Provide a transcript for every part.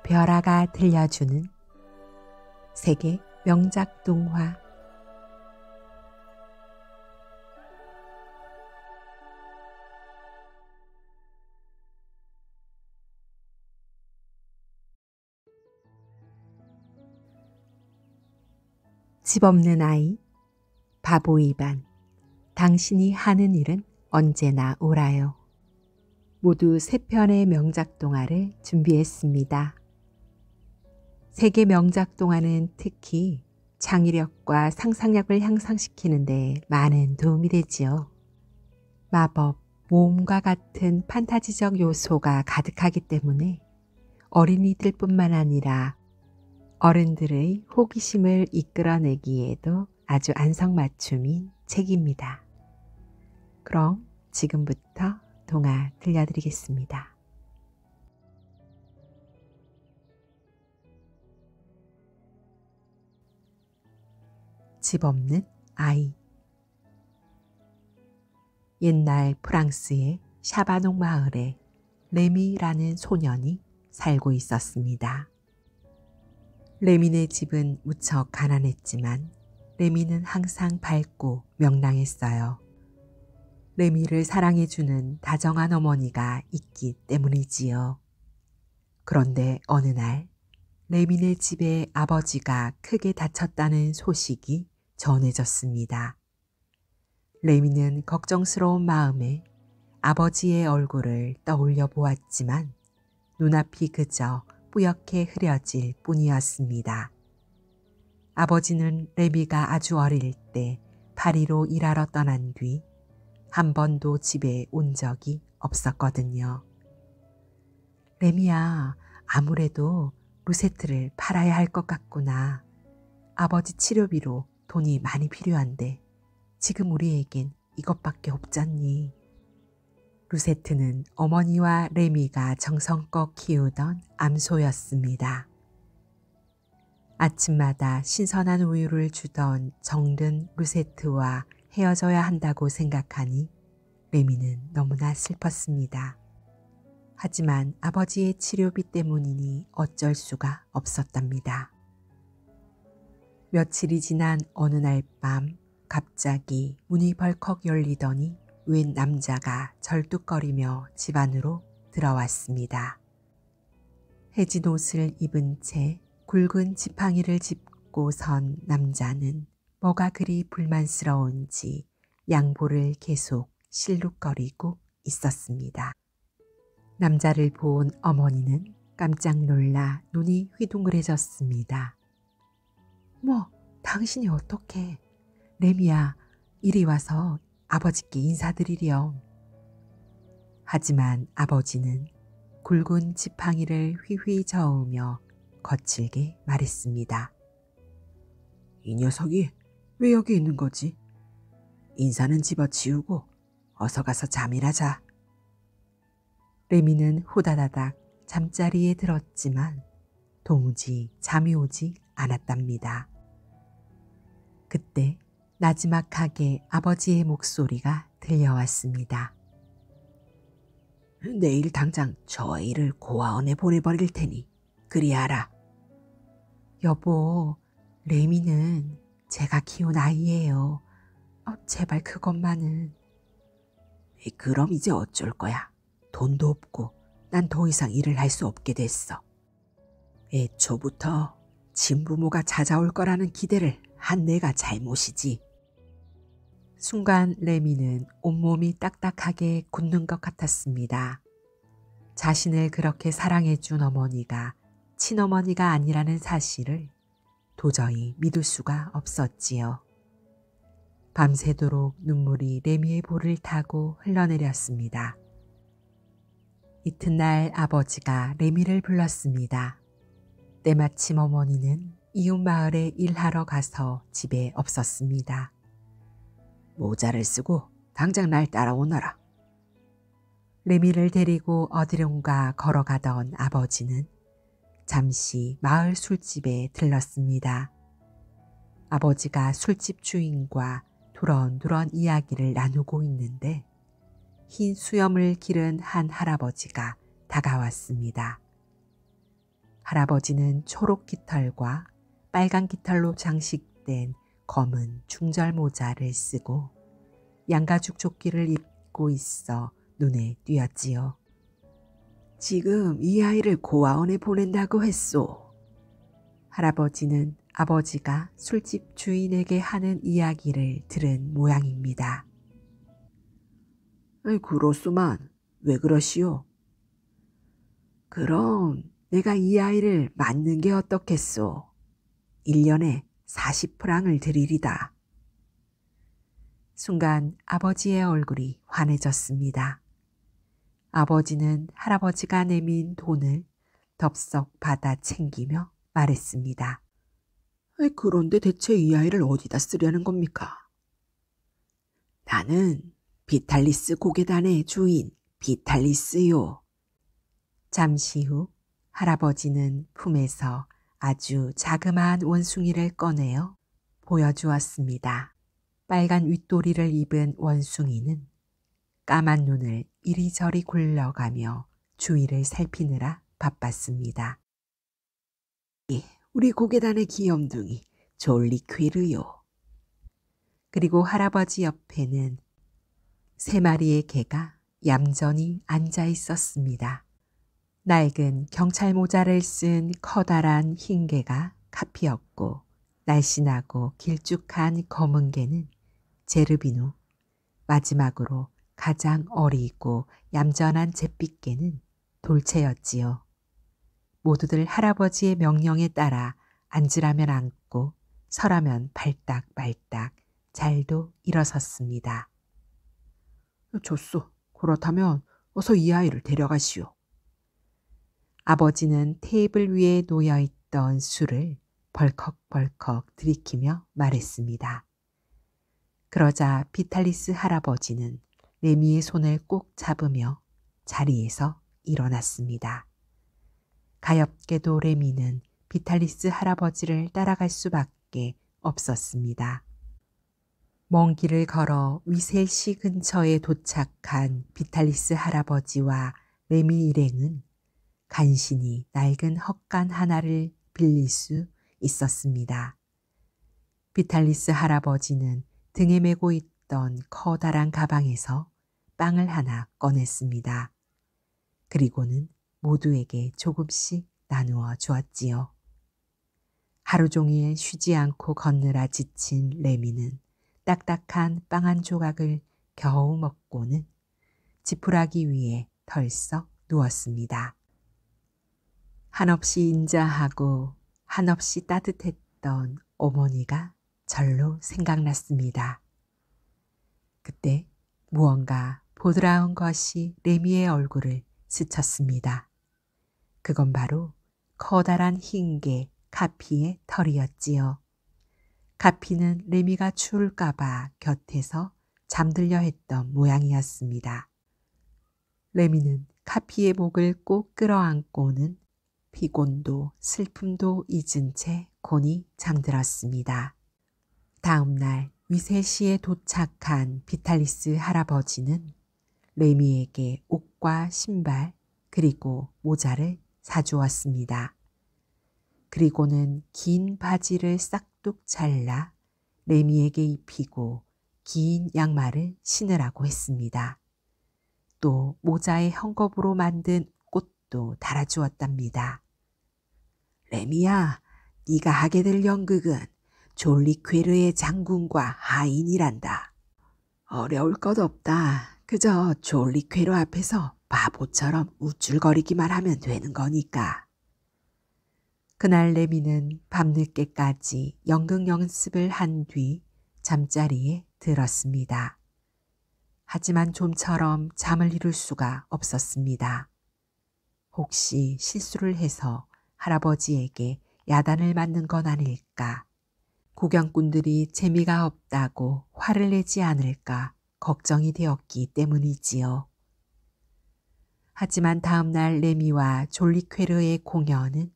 벼라가 들려주는 세계 명작 동화. 집 없는 아이, 바보 이반, 당신이 하는 일은 언제나 옳아요. 모두 3편의 명작 동화를 준비했습니다. 세계 명작 동화는 특히 창의력과 상상력을 향상시키는 데 많은 도움이 되지요. 마법, 모험과 같은 판타지적 요소가 가득하기 때문에 어린이들뿐만 아니라 어른들의 호기심을 이끌어내기에도 아주 안성맞춤인 책입니다. 그럼 지금부터 동화 들려드리겠습니다. 집 없는 아이. 옛날 프랑스의 샤바농 마을에 레미라는 소년이 살고 있었습니다. 레미네 집은 무척 가난했지만 레미는 항상 밝고 명랑했어요. 레미를 사랑해주는 다정한 어머니가 있기 때문이지요. 그런데 어느 날 레미네 집의 아버지가 크게 다쳤다는 소식이 전해졌습니다. 레미는 걱정스러운 마음에 아버지의 얼굴을 떠올려 보았지만 눈앞이 그저 뿌옇게 흐려질 뿐이었습니다. 아버지는 레미가 아주 어릴 때 파리로 일하러 떠난 뒤 한 번도 집에 온 적이 없었거든요. 레미야, 아무래도 루세트를 팔아야 할 것 같구나. 아버지 치료비로 돈이 많이 필요한데 지금 우리에겐 이것밖에 없잖니. 루세트는 어머니와 레미가 정성껏 키우던 암소였습니다. 아침마다 신선한 우유를 주던 정든 루세트와 헤어져야 한다고 생각하니 레미는 너무나 슬펐습니다. 하지만 아버지의 치료비 때문이니 어쩔 수가 없었답니다. 며칠이 지난 어느 날 밤 갑자기 문이 벌컥 열리더니 웬 남자가 절뚝거리며 집 안으로 들어왔습니다. 해진 옷을 입은 채 굵은 지팡이를 짚고 선 남자는 뭐가 그리 불만스러운지 양보를 계속 실룩거리고 있었습니다. 남자를 본 어머니는 깜짝 놀라 눈이 휘둥그레졌습니다. 뭐, 당신이 어떻게? 레미야, 이리 와서 아버지께 인사드리렴. 하지만 아버지는 굵은 지팡이를 휘휘 저으며 거칠게 말했습니다. 이 녀석이 왜 여기 있는 거지? 인사는 집어치우고 어서 가서 잠이나 자. 레미는 후다다닥 잠자리에 들었지만 도무지 잠이 오지 않았답니다. 그때 나지막하게 아버지의 목소리가 들려왔습니다. 내일 당장 저 아이를 고아원에 보내버릴 테니 그리 알아. 여보, 레미는 제가 키운 아이예요. 제발 그것만은. 그럼 이제 어쩔 거야. 돈도 없고 난 더 이상 일을 할 수 없게 됐어. 애초부터 진부모가 찾아올 거라는 기대를 한 내가 잘못이지. 순간 레미는 온몸이 딱딱하게 굳는 것 같았습니다. 자신을 그렇게 사랑해준 어머니가 친어머니가 아니라는 사실을 도저히 믿을 수가 없었지요. 밤새도록 눈물이 레미의 볼을 타고 흘러내렸습니다. 이튿날 아버지가 레미를 불렀습니다. 때마침 어머니는 이웃 마을에 일하러 가서 집에 없었습니다. 모자를 쓰고 당장 날 따라오너라. 레미를 데리고 어디론가 걸어가던 아버지는 잠시 마을 술집에 들렀습니다. 아버지가 술집 주인과 두런두런 이야기를 나누고 있는데 흰 수염을 기른 한 할아버지가 다가왔습니다. 할아버지는 초록 깃털과 빨간 깃털로 장식된 검은 중절 모자를 쓰고 양가죽 조끼를 입고 있어 눈에 띄었지요. 지금 이 아이를 고아원에 보낸다고 했소. 할아버지는 아버지가 술집 주인에게 하는 이야기를 들은 모양입니다. 그렇소만 왜 그러시오? 그럼 내가 이 아이를 맞는 게 어떻겠소? 1년에 40프랑을 드리리다. 순간 아버지의 얼굴이 환해졌습니다. 아버지는 할아버지가 내민 돈을 덥석 받아 챙기며 말했습니다. 그런데 대체 이 아이를 어디다 쓰려는 겁니까? 나는 비탈리스 고계단의 주인 비탈리스요. 잠시 후 할아버지는 품에서 아주 자그마한 원숭이를 꺼내어 보여주었습니다. 빨간 윗도리를 입은 원숭이는 까만 눈을 이리저리 굴려가며 주위를 살피느라 바빴습니다. 우리 고계단의 귀염둥이 졸리퀴르요. 그리고 할아버지 옆에는 3마리의 개가 얌전히 앉아 있었습니다. 낡은 경찰 모자를 쓴 커다란 흰 개가 카피였고 날씬하고 길쭉한 검은 개는 제르비누, 마지막으로 가장 어리고 얌전한 잿빛 개는 돌체였지요. 모두들 할아버지의 명령에 따라 앉으라면 앉고 서라면 발딱발딱 잘도 일어섰습니다. 좋소. 그렇다면 어서 이 아이를 데려가시오. 아버지는 테이블 위에 놓여있던 술을 벌컥벌컥 들이키며 말했습니다. 그러자 비탈리스 할아버지는 레미의 손을 꼭 잡으며 자리에서 일어났습니다. 가엾게도 레미는 비탈리스 할아버지를 따라갈 수밖에 없었습니다. 먼 길을 걸어 위셀시 근처에 도착한 비탈리스 할아버지와 레미 일행은 간신히 낡은 헛간 하나를 빌릴 수 있었습니다. 비탈리스 할아버지는 등에 메고 있던 커다란 가방에서 빵을 하나 꺼냈습니다. 그리고는 모두에게 조금씩 나누어 주었지요. 하루 종일 쉬지 않고 걷느라 지친 레미는 딱딱한 빵 한 조각을 겨우 먹고는 지푸라기 위에 덜썩 누웠습니다. 한없이 인자하고 한없이 따뜻했던 어머니가 절로 생각났습니다. 그때 무언가 보드라운 것이 레미의 얼굴을 스쳤습니다. 그건 바로 커다란 흰 개 카피의 털이었지요. 카피는 레미가 추울까봐 곁에서 잠들려 했던 모양이었습니다. 레미는 카피의 목을 꼭 끌어안고는 피곤도 슬픔도 잊은 채 곤히 잠들었습니다. 다음 날 위세시에 도착한 비탈리스 할아버지는 레미에게 옷과 신발 그리고 모자를 사주었습니다. 그리고는 긴 바지를 싹둑 잘라 레미에게 입히고 긴 양말을 신으라고 했습니다. 또 모자에 헝겊으로 만든 꽃도 달아주었답니다. 레미야, 네가 하게 될 연극은 졸리퀴르의 장군과 하인이란다. 어려울 것 없다. 그저 졸리퀴르 앞에서 바보처럼 우쭐거리기만 하면 되는 거니까. 그날 레미는 밤늦게까지 연극 연습을 한 뒤 잠자리에 들었습니다. 하지만 좀처럼 잠을 이룰 수가 없었습니다. 혹시 실수를 해서 할아버지에게 야단을 맞는 건 아닐까? 구경꾼들이 재미가 없다고 화를 내지 않을까 걱정이 되었기 때문이지요. 하지만 다음 날 레미와 졸리퀴르의 공연은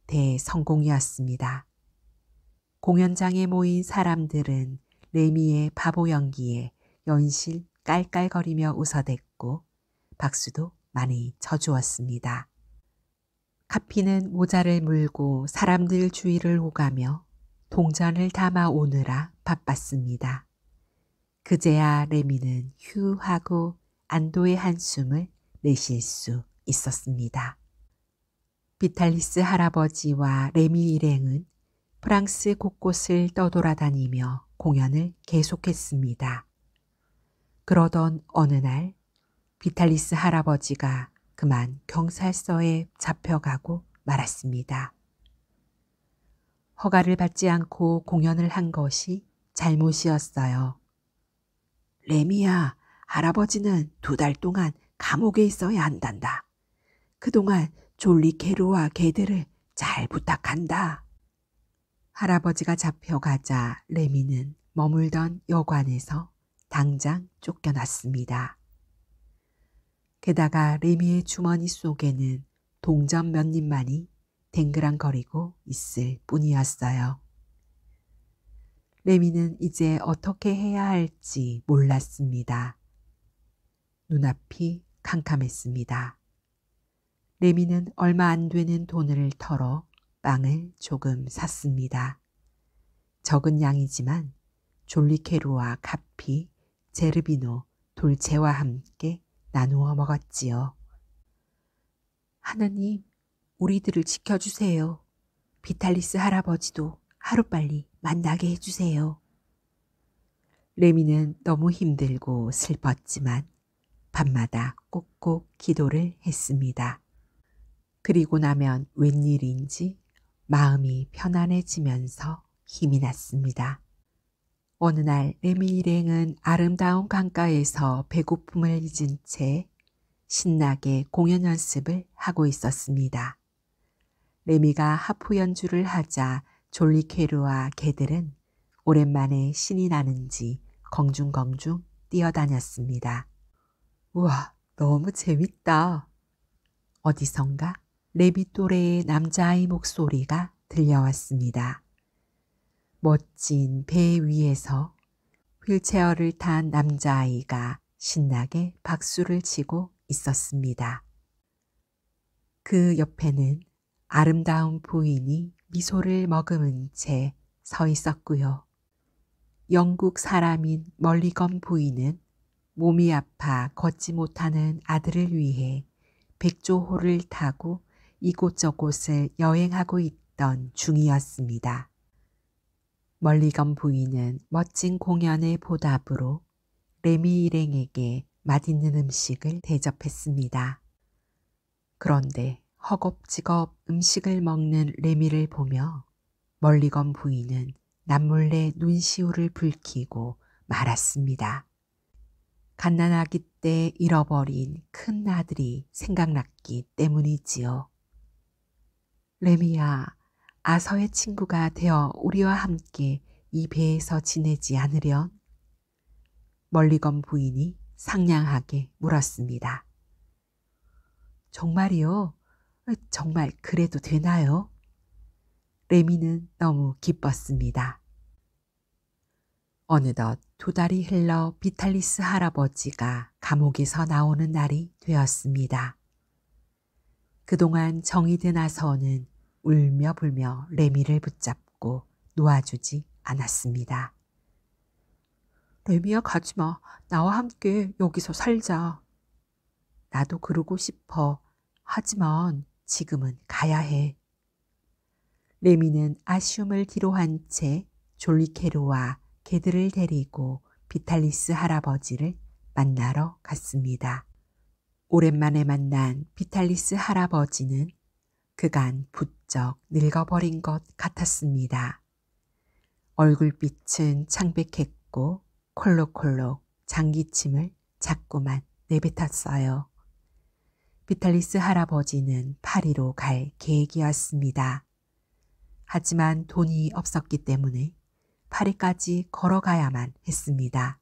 대성공이었습니다. 공연장에 모인 사람들은 레미의 바보 연기에 연실 깔깔거리며 웃어댔고 박수도 많이 쳐주었습니다. 카피는 모자를 물고 사람들 주위를 오가며 동전을 담아 오느라 바빴습니다. 그제야 레미는 휴 하고 안도의 한숨을 내쉴 수 있었습니다. 비탈리스 할아버지와 레미 일행은 프랑스 곳곳을 떠돌아다니며 공연을 계속했습니다. 그러던 어느 날 비탈리스 할아버지가 그만 경찰서에 잡혀가고 말았습니다. 허가를 받지 않고 공연을 한 것이 잘못이었어요. 레미야, 할아버지는 2달 동안 감옥에 있어야 한단다. 그동안 졸리 캐루와 개들을 잘 부탁한다. 할아버지가 잡혀가자 레미는 머물던 여관에서 당장 쫓겨났습니다. 게다가 레미의 주머니 속에는 동전 몇 입만이 댕그랑거리고 있을 뿐이었어요. 레미는 이제 어떻게 해야 할지 몰랐습니다. 눈앞이 캄캄했습니다. 레미는 얼마 안 되는 돈을 털어 빵을 조금 샀습니다. 적은 양이지만 졸리케루와 카피, 제르비노, 돌체와 함께 나누어 먹었지요. 하나님, 우리들을 지켜주세요. 비탈리스 할아버지도 하루빨리 만나게 해주세요. 레미는 너무 힘들고 슬펐지만 밤마다 꼭꼭 기도를 했습니다. 그리고 나면 웬일인지 마음이 편안해지면서 힘이 났습니다. 어느 날 레미 일행은 아름다운 강가에서 배고픔을 잊은 채 신나게 공연 연습을 하고 있었습니다. 레미가 하프 연주를 하자 졸리케루와 개들은 오랜만에 신이 나는지 공중공중 뛰어다녔습니다. 우와, 너무 재밌다. 어디선가 레미 또래의 남자아이 목소리가 들려왔습니다. 멋진 배 위에서 휠체어를 탄 남자아이가 신나게 박수를 치고 있었습니다. 그 옆에는 아름다운 부인이 미소를 머금은 채 서 있었고요. 영국 사람인 멀리건 부인은 몸이 아파 걷지 못하는 아들을 위해 백조호를 타고 이곳저곳을 여행하고 있던 중이었습니다. 멀리건 부인은 멋진 공연의 보답으로 레미 일행에게 맛있는 음식을 대접했습니다. 그런데 허겁지겁 음식을 먹는 레미를 보며 멀리건 부인은 남몰래 눈시울을 붉히고 말았습니다. 갓난아기 때 잃어버린 큰 아들이 생각났기 때문이지요. 레미야, 아서의 친구가 되어 우리와 함께 이 배에서 지내지 않으련? 멀리건 부인이 상냥하게 물었습니다. 정말이요? 정말 그래도 되나요? 레미는 너무 기뻤습니다. 어느덧 2달이 흘러 비탈리스 할아버지가 감옥에서 나오는 날이 되었습니다. 그동안 정이 든 아서는 울며 불며 레미를 붙잡고 놓아주지 않았습니다. 레미야, 가지마. 나와 함께 여기서 살자. 나도 그러고 싶어. 하지만 지금은 가야 해. 레미는 아쉬움을 뒤로한 채 졸리케루와 개들을 데리고 비탈리스 할아버지를 만나러 갔습니다. 오랜만에 만난 비탈리스 할아버지는 그간 부쩍 늙어버린 것 같았습니다. 얼굴빛은 창백했고 콜록콜록 장기침을 자꾸만 내뱉었어요. 비탈리스 할아버지는 파리로 갈 계획이었습니다. 하지만 돈이 없었기 때문에 파리까지 걸어가야만 했습니다.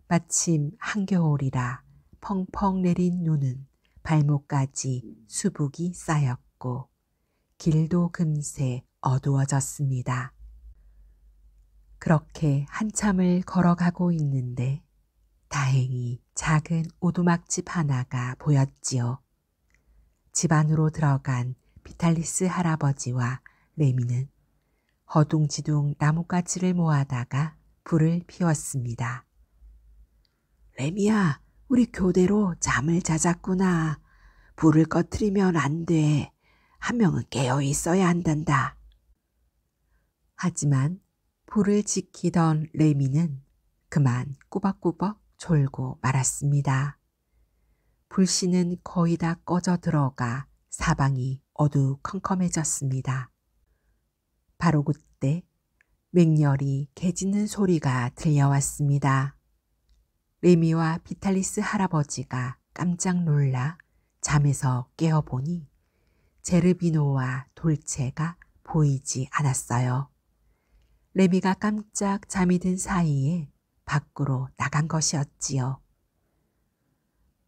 마침 한겨울이라 펑펑 내린 눈은 발목까지 수북이 쌓였고 길도 금세 어두워졌습니다. 그렇게 한참을 걸어가고 있는데 다행히 작은 오두막집 하나가 보였지요. 집 안으로 들어간 비탈리스 할아버지와 레미는 허둥지둥 나뭇가지를 모아다가 불을 피웠습니다. 레미야, 우리 교대로 잠을 자자꾸나. 불을 꺼트리면 안 돼. 한 명은 깨어 있어야 한단다. 하지만 불을 지키던 레미는 그만 꾸벅꾸벅 졸고 말았습니다. 불씨는 거의 다 꺼져 들어가 사방이 어두컴컴해졌습니다. 바로 그때 맹렬히 개 짖는 소리가 들려왔습니다. 레미와 비탈리스 할아버지가 깜짝 놀라 잠에서 깨어보니 제르비노와 돌체가 보이지 않았어요. 레미가 깜짝 잠이 든 사이에 밖으로 나간 것이었지요.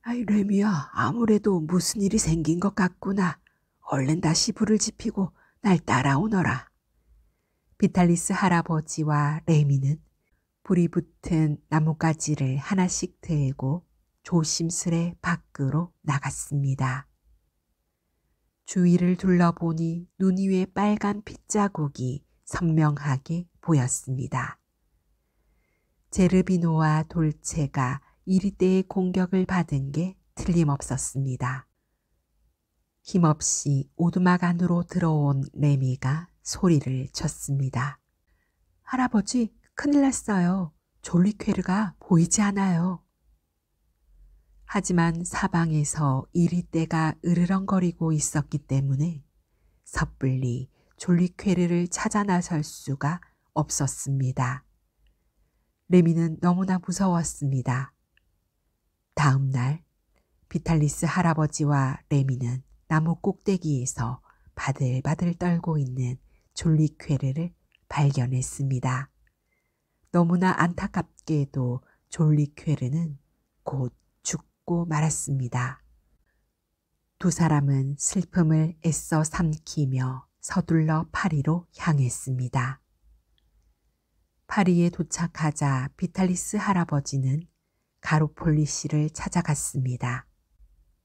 아이, 레미야, 아무래도 무슨 일이 생긴 것 같구나. 얼른 다시 불을 지피고 날 따라오너라. 비탈리스 할아버지와 레미는 불이 붙은 나뭇가지를 하나씩 들고 조심스레 밖으로 나갔습니다. 주위를 둘러보니 눈 위에 빨간 핏자국이 선명하게 보였습니다. 제르비노와 돌체가 이리떼의 공격을 받은 게 틀림없었습니다. 힘없이 오두막 안으로 들어온 레미가 소리를 쳤습니다. 할아버지, 큰일 났어요. 졸리퀘르가 보이지 않아요. 하지만 사방에서 이리떼가 으르렁거리고 있었기 때문에 섣불리 졸리퀘르를 찾아 나설 수가 없었습니다. 레미는 너무나 무서웠습니다. 다음 날 비탈리스 할아버지와 레미는 나무 꼭대기에서 바들바들 떨고 있는 졸리퀘르를 발견했습니다. 너무나 안타깝게도 졸리퀘르는 곧 죽고 말았습니다. 두 사람은 슬픔을 애써 삼키며 서둘러 파리로 향했습니다. 파리에 도착하자 비탈리스 할아버지는 가로폴리시를 찾아갔습니다.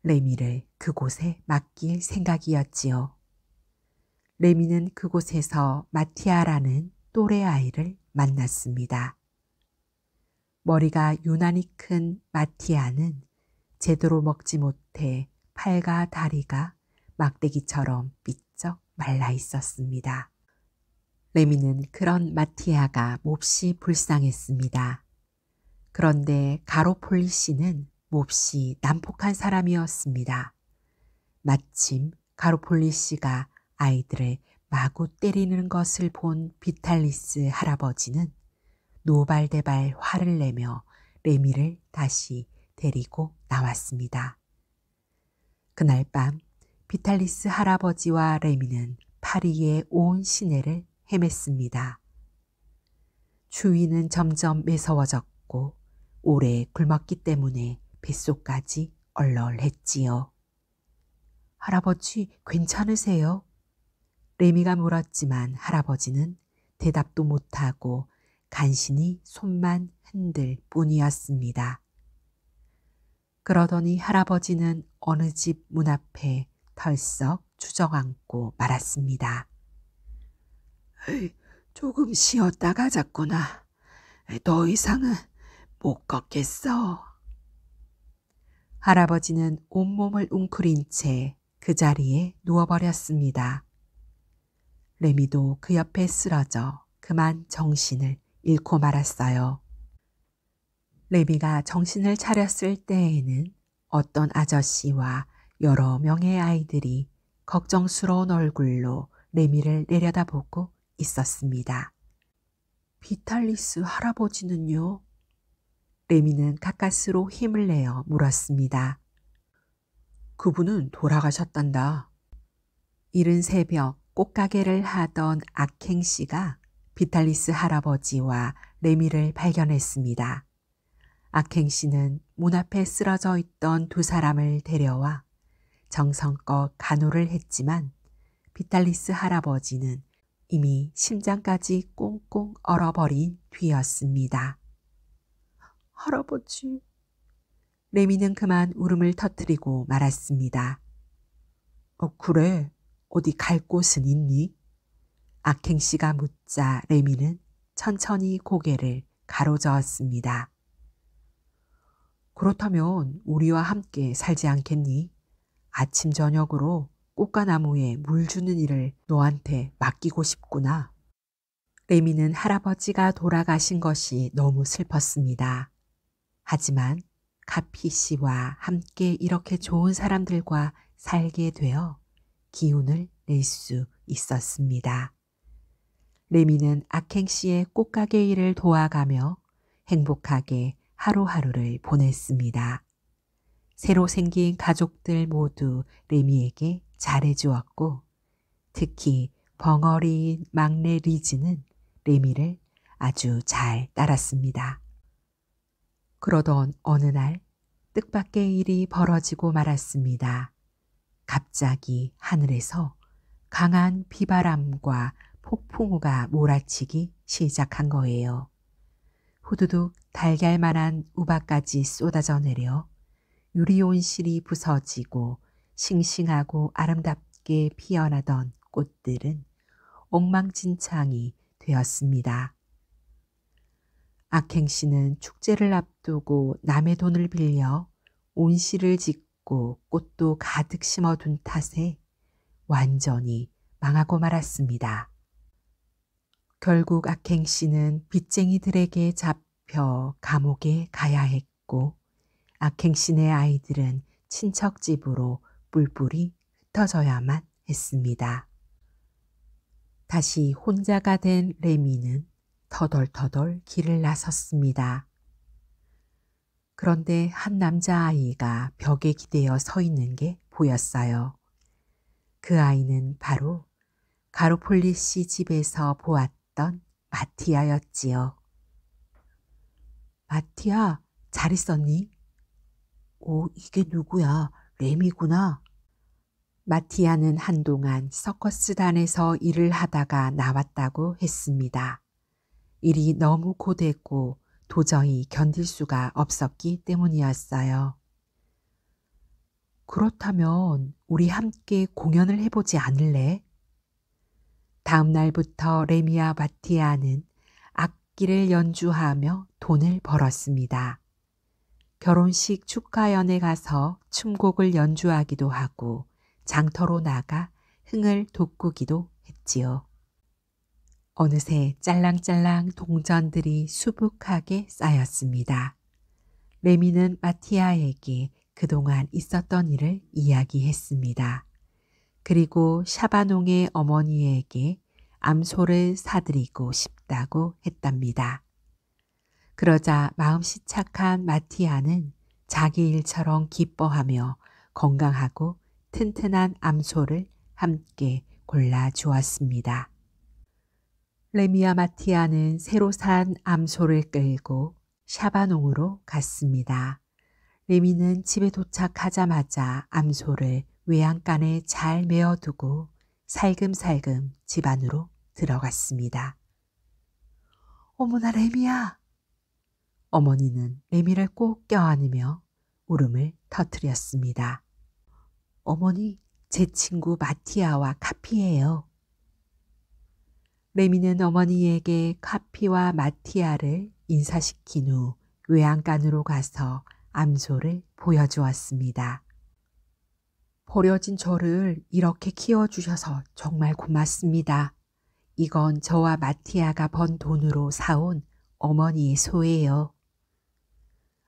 레미를 그곳에 맡길 생각이었지요. 레미는 그곳에서 마티아라는 또래 아이를 만났습니다. 머리가 유난히 큰 마티아는 제대로 먹지 못해 팔과 다리가 막대기처럼 삐쩍 말라 있었습니다. 레미는 그런 마티아가 몹시 불쌍했습니다. 그런데 가로폴리 씨는 몹시 난폭한 사람이었습니다. 마침 가로폴리 씨가 아이들을 마구 때리는 것을 본 비탈리스 할아버지는 노발대발 화를 내며 레미를 다시 데리고 나왔습니다. 그날 밤 비탈리스 할아버지와 레미는 파리의 온 시내를 헤맸습니다. 추위는 점점 매서워졌고 오래 굶었기 때문에 뱃속까지 얼얼했지요. 할아버지, 괜찮으세요? 레미가 물었지만 할아버지는 대답도 못하고 간신히 손만 흔들 뿐이었습니다. 그러더니 할아버지는 어느 집 문 앞에 털썩 주저앉고 말았습니다. 조금 쉬었다 가자꾸나. 더 이상은 못 걷겠어. 할아버지는 온몸을 웅크린 채 그 자리에 누워버렸습니다. 레미도 그 옆에 쓰러져 그만 정신을 잃고 말았어요. 레미가 정신을 차렸을 때에는 어떤 아저씨와 여러 명의 아이들이 걱정스러운 얼굴로 레미를 내려다보고 있었습니다. 비탈리스 할아버지는요? 레미는 가까스로 힘을 내어 물었습니다. 그분은 돌아가셨단다. 이른 새벽 꽃가게를 하던 악행 씨가 비탈리스 할아버지와 레미를 발견했습니다. 악행 씨는 문 앞에 쓰러져 있던 두 사람을 데려와 정성껏 간호를 했지만 비탈리스 할아버지는 이미 심장까지 꽁꽁 얼어버린 뒤였습니다. 할아버지. 레미는 그만 울음을 터뜨리고 말았습니다. 그래. 어디 갈 곳은 있니? 악행 씨가 묻자 레미는 천천히 고개를 가로저었습니다. 그렇다면 우리와 함께 살지 않겠니? 아침 저녁으로 꽃가나무에 물 주는 일을 너한테 맡기고 싶구나. 레미는 할아버지가 돌아가신 것이 너무 슬펐습니다. 하지만 카피 씨와 함께 이렇게 좋은 사람들과 살게 되어 기운을 낼 수 있었습니다. 레미는 악행 씨의 꽃가게 일을 도와가며 행복하게 하루하루를 보냈습니다. 새로 생긴 가족들 모두 레미에게 잘해주었고 특히 벙어리인 막내 리즈는 레미를 아주 잘 따랐습니다. 그러던 어느 날 뜻밖의 일이 벌어지고 말았습니다. 갑자기 하늘에서 강한 비바람과 폭풍우가 몰아치기 시작한 거예요. 후두둑 달걀만한 우박까지 쏟아져 내려 유리온실이 부서지고 싱싱하고 아름답게 피어나던 꽃들은 엉망진창이 되었습니다. 악행 씨는 축제를 앞두고 남의 돈을 빌려 온실을 짓고 꽃도 가득 심어둔 탓에 완전히 망하고 말았습니다. 결국 악행 씨는 빚쟁이들에게 잡혀 감옥에 가야 했고 악행 씨네 아이들은 친척 집으로 뿔뿔이 흩어져야만 했습니다. 다시 혼자가 된 레미는 터덜터덜 길을 나섰습니다. 그런데 한 남자아이가 벽에 기대어 서 있는 게 보였어요. 그 아이는 바로 가로폴리 씨 집에서 보았던 마티아였지요. 마티아, 잘 있었니? 오, 이게 누구야? 레미구나. 마티아는 한동안 서커스단에서 일을 하다가 나왔다고 했습니다. 일이 너무 고되고 도저히 견딜 수가 없었기 때문이었어요. 그렇다면 우리 함께 공연을 해보지 않을래? 다음 날부터 레미와 마티아는 악기를 연주하며 돈을 벌었습니다. 결혼식 축하연에 가서 춤곡을 연주하기도 하고 장터로 나가 흥을 돋구기도 했지요. 어느새 짤랑짤랑 동전들이 수북하게 쌓였습니다. 레미는 마티아에게 그동안 있었던 일을 이야기했습니다. 그리고 샤바농의 어머니에게 암소를 사드리고 싶다고 했답니다. 그러자 마음씨 착한 마티아는 자기 일처럼 기뻐하며 건강하고 튼튼한 암소를 함께 골라주었습니다. 레미와 마티아는 새로 산 암소를 끌고 샤바농으로 갔습니다. 레미는 집에 도착하자마자 암소를 외양간에 잘 메어두고 살금살금 집 안으로 들어갔습니다. 어머나 레미야! 어머니는 레미를 꼭 껴안으며 울음을 터뜨렸습니다. 어머니, 제 친구 마티아와 카피예요. 레미는 어머니에게 카피와 마티아를 인사시킨 후 외양간으로 가서 암소를 보여주었습니다. 버려진 저를 이렇게 키워주셔서 정말 고맙습니다. 이건 저와 마티아가 번 돈으로 사온 어머니의 소예요.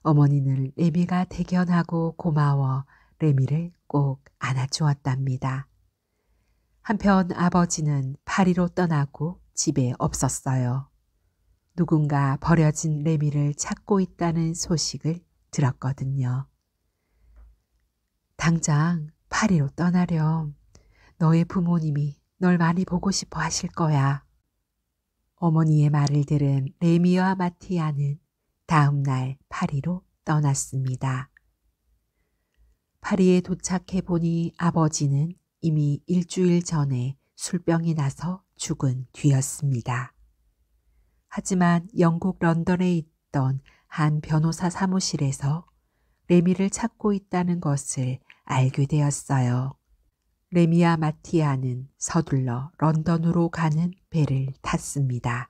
어머니는 레미가 대견하고 고마워 레미를 꼭 안아주었답니다. 한편 아버지는 파리로 떠나고 집에 없었어요. 누군가 버려진 레미를 찾고 있다는 소식을 들었거든요. 당장 파리로 떠나렴. 너의 부모님이 널 많이 보고 싶어 하실 거야. 어머니의 말을 들은 레미와 마티아는 다음 날 파리로 떠났습니다. 파리에 도착해 보니 아버지는 이미 일주일 전에 술병이 나서 죽은 뒤였습니다. 하지만 영국 런던에 있던 한 변호사 사무실에서 레미를 찾고 있다는 것을 알게 되었어요. 레미와 마티아는 서둘러 런던으로 가는 배를 탔습니다.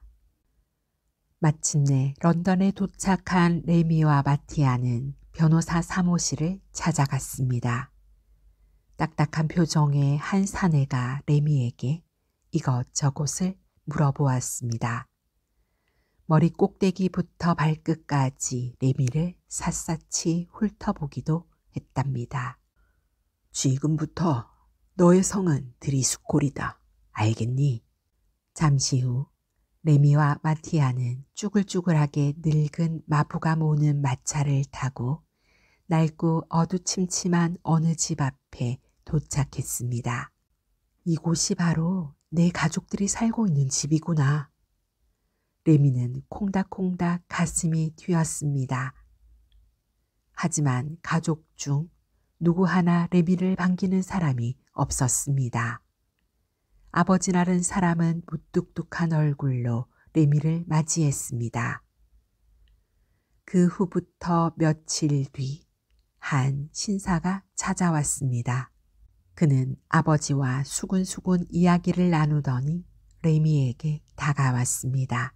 마침내 런던에 도착한 레미와 마티아는 변호사 사무실을 찾아갔습니다. 딱딱한 표정의 한 사내가 레미에게 이것저것을 물어보았습니다. 머리 꼭대기부터 발끝까지 레미를 샅샅이 훑어보기도 했답니다. 지금부터 너의 성은 드리스콜이다. 알겠니? 잠시 후 레미와 마티아는 쭈글쭈글하게 늙은 마부가 모는 마차를 타고 낡고 어두침침한 어느 집 앞에 도착했습니다. 이곳이 바로 내 가족들이 살고 있는 집이구나. 레미는 콩닥콩닥 가슴이 뛰었습니다. 하지만 가족 중 누구 하나 레미를 반기는 사람이 없었습니다. 아버지라는 사람은 무뚝뚝한 얼굴로 레미를 맞이했습니다. 그 후부터 며칠 뒤 한 신사가 찾아왔습니다. 그는 아버지와 수군수군 이야기를 나누더니 레미에게 다가왔습니다.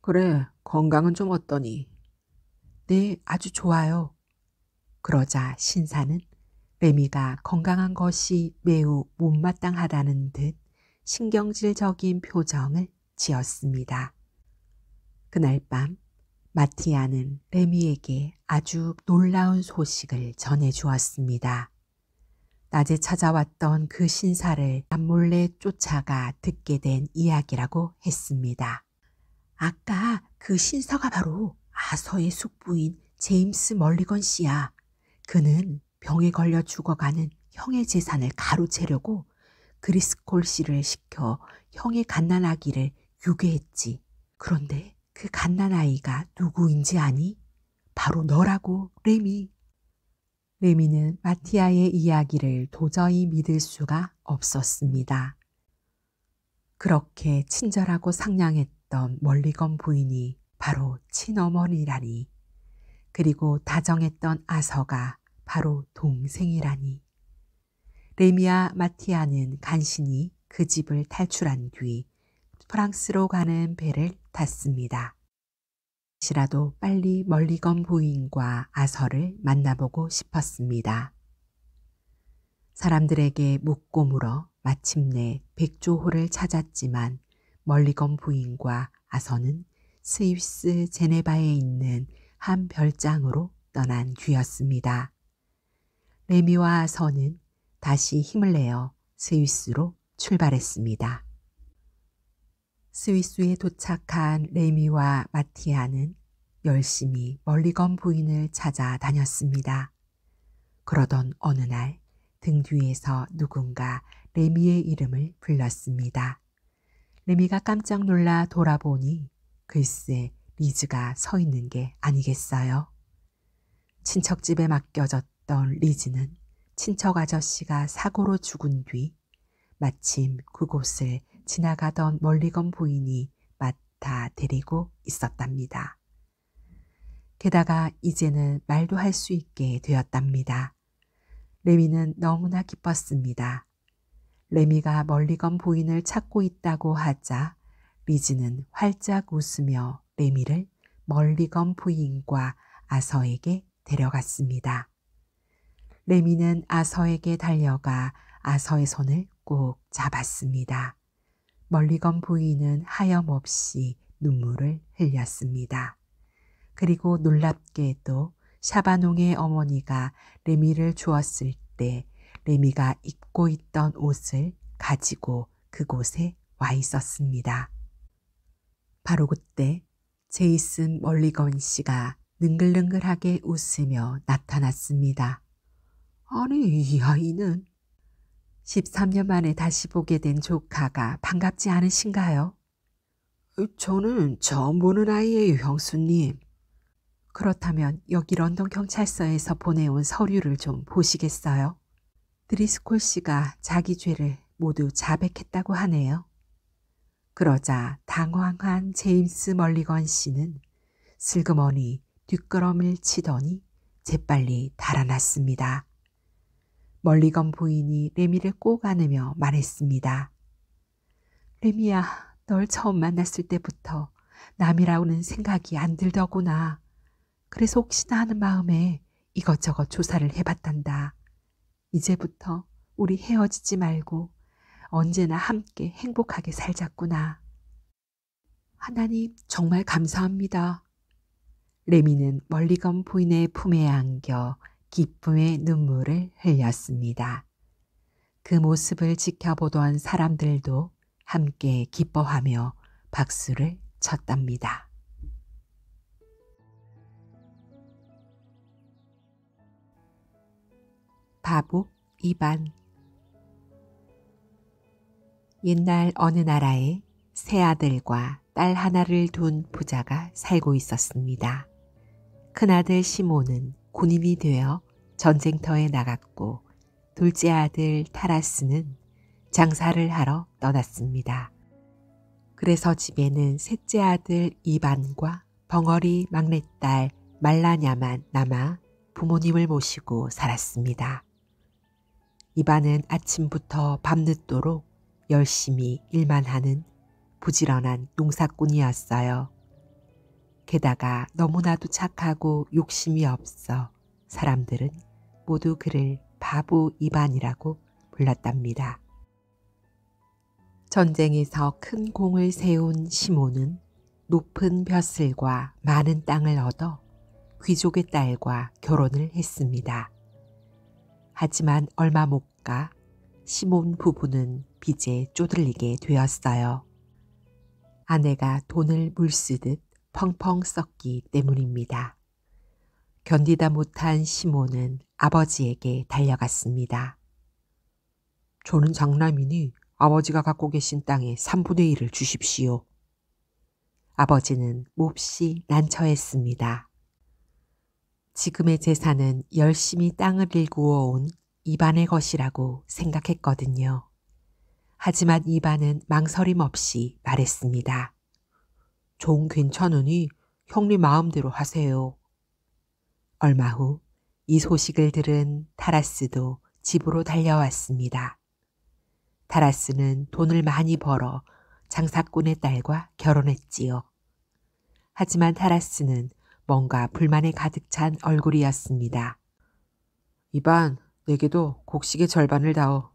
그래, 건강은 좀 어떠니? 네, 아주 좋아요. 그러자 신사는 레미가 건강한 것이 매우 못마땅하다는 듯 신경질적인 표정을 지었습니다. 그날 밤 마티아는 레미에게 아주 놀라운 소식을 전해주었습니다. 낮에 찾아왔던 그 신사를 몰래 쫓아가 듣게 된 이야기라고 했습니다. 아까 그 신사가 바로 아서의 숙부인 제임스 멀리건 씨야. 그는 병에 걸려 죽어가는 형의 재산을 가로채려고 그리스콜 씨를 시켜 형의 갓난아기를 유괴했지. 그런데 그 갓난아이가 누구인지 아니? 바로 너라고, 레미. 레미는 마티아의 이야기를 도저히 믿을 수가 없었습니다. 그렇게 친절하고 상냥했던 멀리건 부인이 바로 친어머니라니. 그리고 다정했던 아서가 바로 동생이라니. 레미와 마티아는 간신히 그 집을 탈출한 뒤 프랑스로 가는 배를 탔습니다. 혹시라도 빨리 멀리건 부인과 아서를 만나보고 싶었습니다. 사람들에게 묻고 물어 마침내 백조호를 찾았지만 멀리건 부인과 아서는 스위스 제네바에 있는 한 별장으로 떠난 뒤였습니다. 레미와 아서는 다시 힘을 내어 스위스로 출발했습니다. 스위스에 도착한 레미와 마티아는 열심히 멀리건 부인을 찾아다녔습니다. 그러던 어느 날 등 뒤에서 누군가 레미의 이름을 불렀습니다. 레미가 깜짝 놀라 돌아보니 글쎄 리즈가 서 있는 게 아니겠어요. 친척집에 맡겨졌던 리즈는 친척 아저씨가 사고로 죽은 뒤 마침 그곳을 지나가던 멀리건 부인이 맡아 데리고 있었답니다. 게다가 이제는 말도 할 수 있게 되었답니다. 레미는 너무나 기뻤습니다. 레미가 멀리건 부인을 찾고 있다고 하자 리즈는 활짝 웃으며 레미를 멀리건 부인과 아서에게 데려갔습니다. 레미는 아서에게 달려가 아서의 손을 꼭 잡았습니다. 멀리건 부인은 하염없이 눈물을 흘렸습니다. 그리고 놀랍게도 샤바농의 어머니가 레미를 주었을 때 레미가 입고 있던 옷을 가지고 그곳에 와 있었습니다. 바로 그때 제이슨 멀리건 씨가 능글능글하게 웃으며 나타났습니다. 아니, 이 아이는 13년 만에 다시 보게 된 조카가 반갑지 않으신가요? 저는 처음 보는 아이예요, 형수님. 그렇다면 여기 런던 경찰서에서 보내온 서류를 좀 보시겠어요? 드리스콜 씨가 자기 죄를 모두 자백했다고 하네요. 그러자 당황한 제임스 멀리건 씨는 슬그머니 뒷걸음을 치더니 재빨리 달아났습니다. 멀리건 부인이 레미를 꼭 안으며 말했습니다. 레미야, 널 처음 만났을 때부터 남이라고는 생각이 안 들더구나. 그래서 혹시나 하는 마음에 이것저것 조사를 해봤단다. 이제부터 우리 헤어지지 말고 언제나 함께 행복하게 살자꾸나. 하나님 정말 감사합니다. 레미는 멀리건 부인의 품에 안겨 기쁨의 눈물을 흘렸습니다. 그 모습을 지켜보던 사람들도 함께 기뻐하며 박수를 쳤답니다. 바보 2반. 옛날 어느 나라에 세 아들과 딸 하나를 둔 부자가 살고 있었습니다. 큰아들 시몬은 군인이 되어 전쟁터에 나갔고 둘째 아들 타라스는 장사를 하러 떠났습니다. 그래서 집에는 셋째 아들 이반과 벙어리 막내딸 말라냐만 남아 부모님을 모시고 살았습니다. 이반은 아침부터 밤늦도록 열심히 일만 하는 부지런한 농사꾼이었어요. 게다가 너무나도 착하고 욕심이 없어 사람들은 모두 그를 바보 이반이라고 불렀답니다. 전쟁에서 큰 공을 세운 시몬은 높은 벼슬과 많은 땅을 얻어 귀족의 딸과 결혼을 했습니다. 하지만 얼마 못 가 시몬 부부는 빚에 쪼들리게 되었어요. 아내가 돈을 물쓰듯 펑펑 썼기 때문입니다. 견디다 못한 시몬은 아버지에게 달려갔습니다. 저는 장남이니 아버지가 갖고 계신 땅의 3분의 1을 주십시오. 아버지는 몹시 난처했습니다. 지금의 재산은 열심히 땅을 일구어 온 이반의 것이라고 생각했거든요. 하지만 이반은 망설임 없이 말했습니다. 전 괜찮으니 형님 마음대로 하세요. 얼마 후 이 소식을 들은 타라스도 집으로 달려왔습니다. 타라스는 돈을 많이 벌어 장사꾼의 딸과 결혼했지요. 하지만 타라스는 뭔가 불만에 가득 찬 얼굴이었습니다. 이반, 내게도 곡식의 절반을 다오.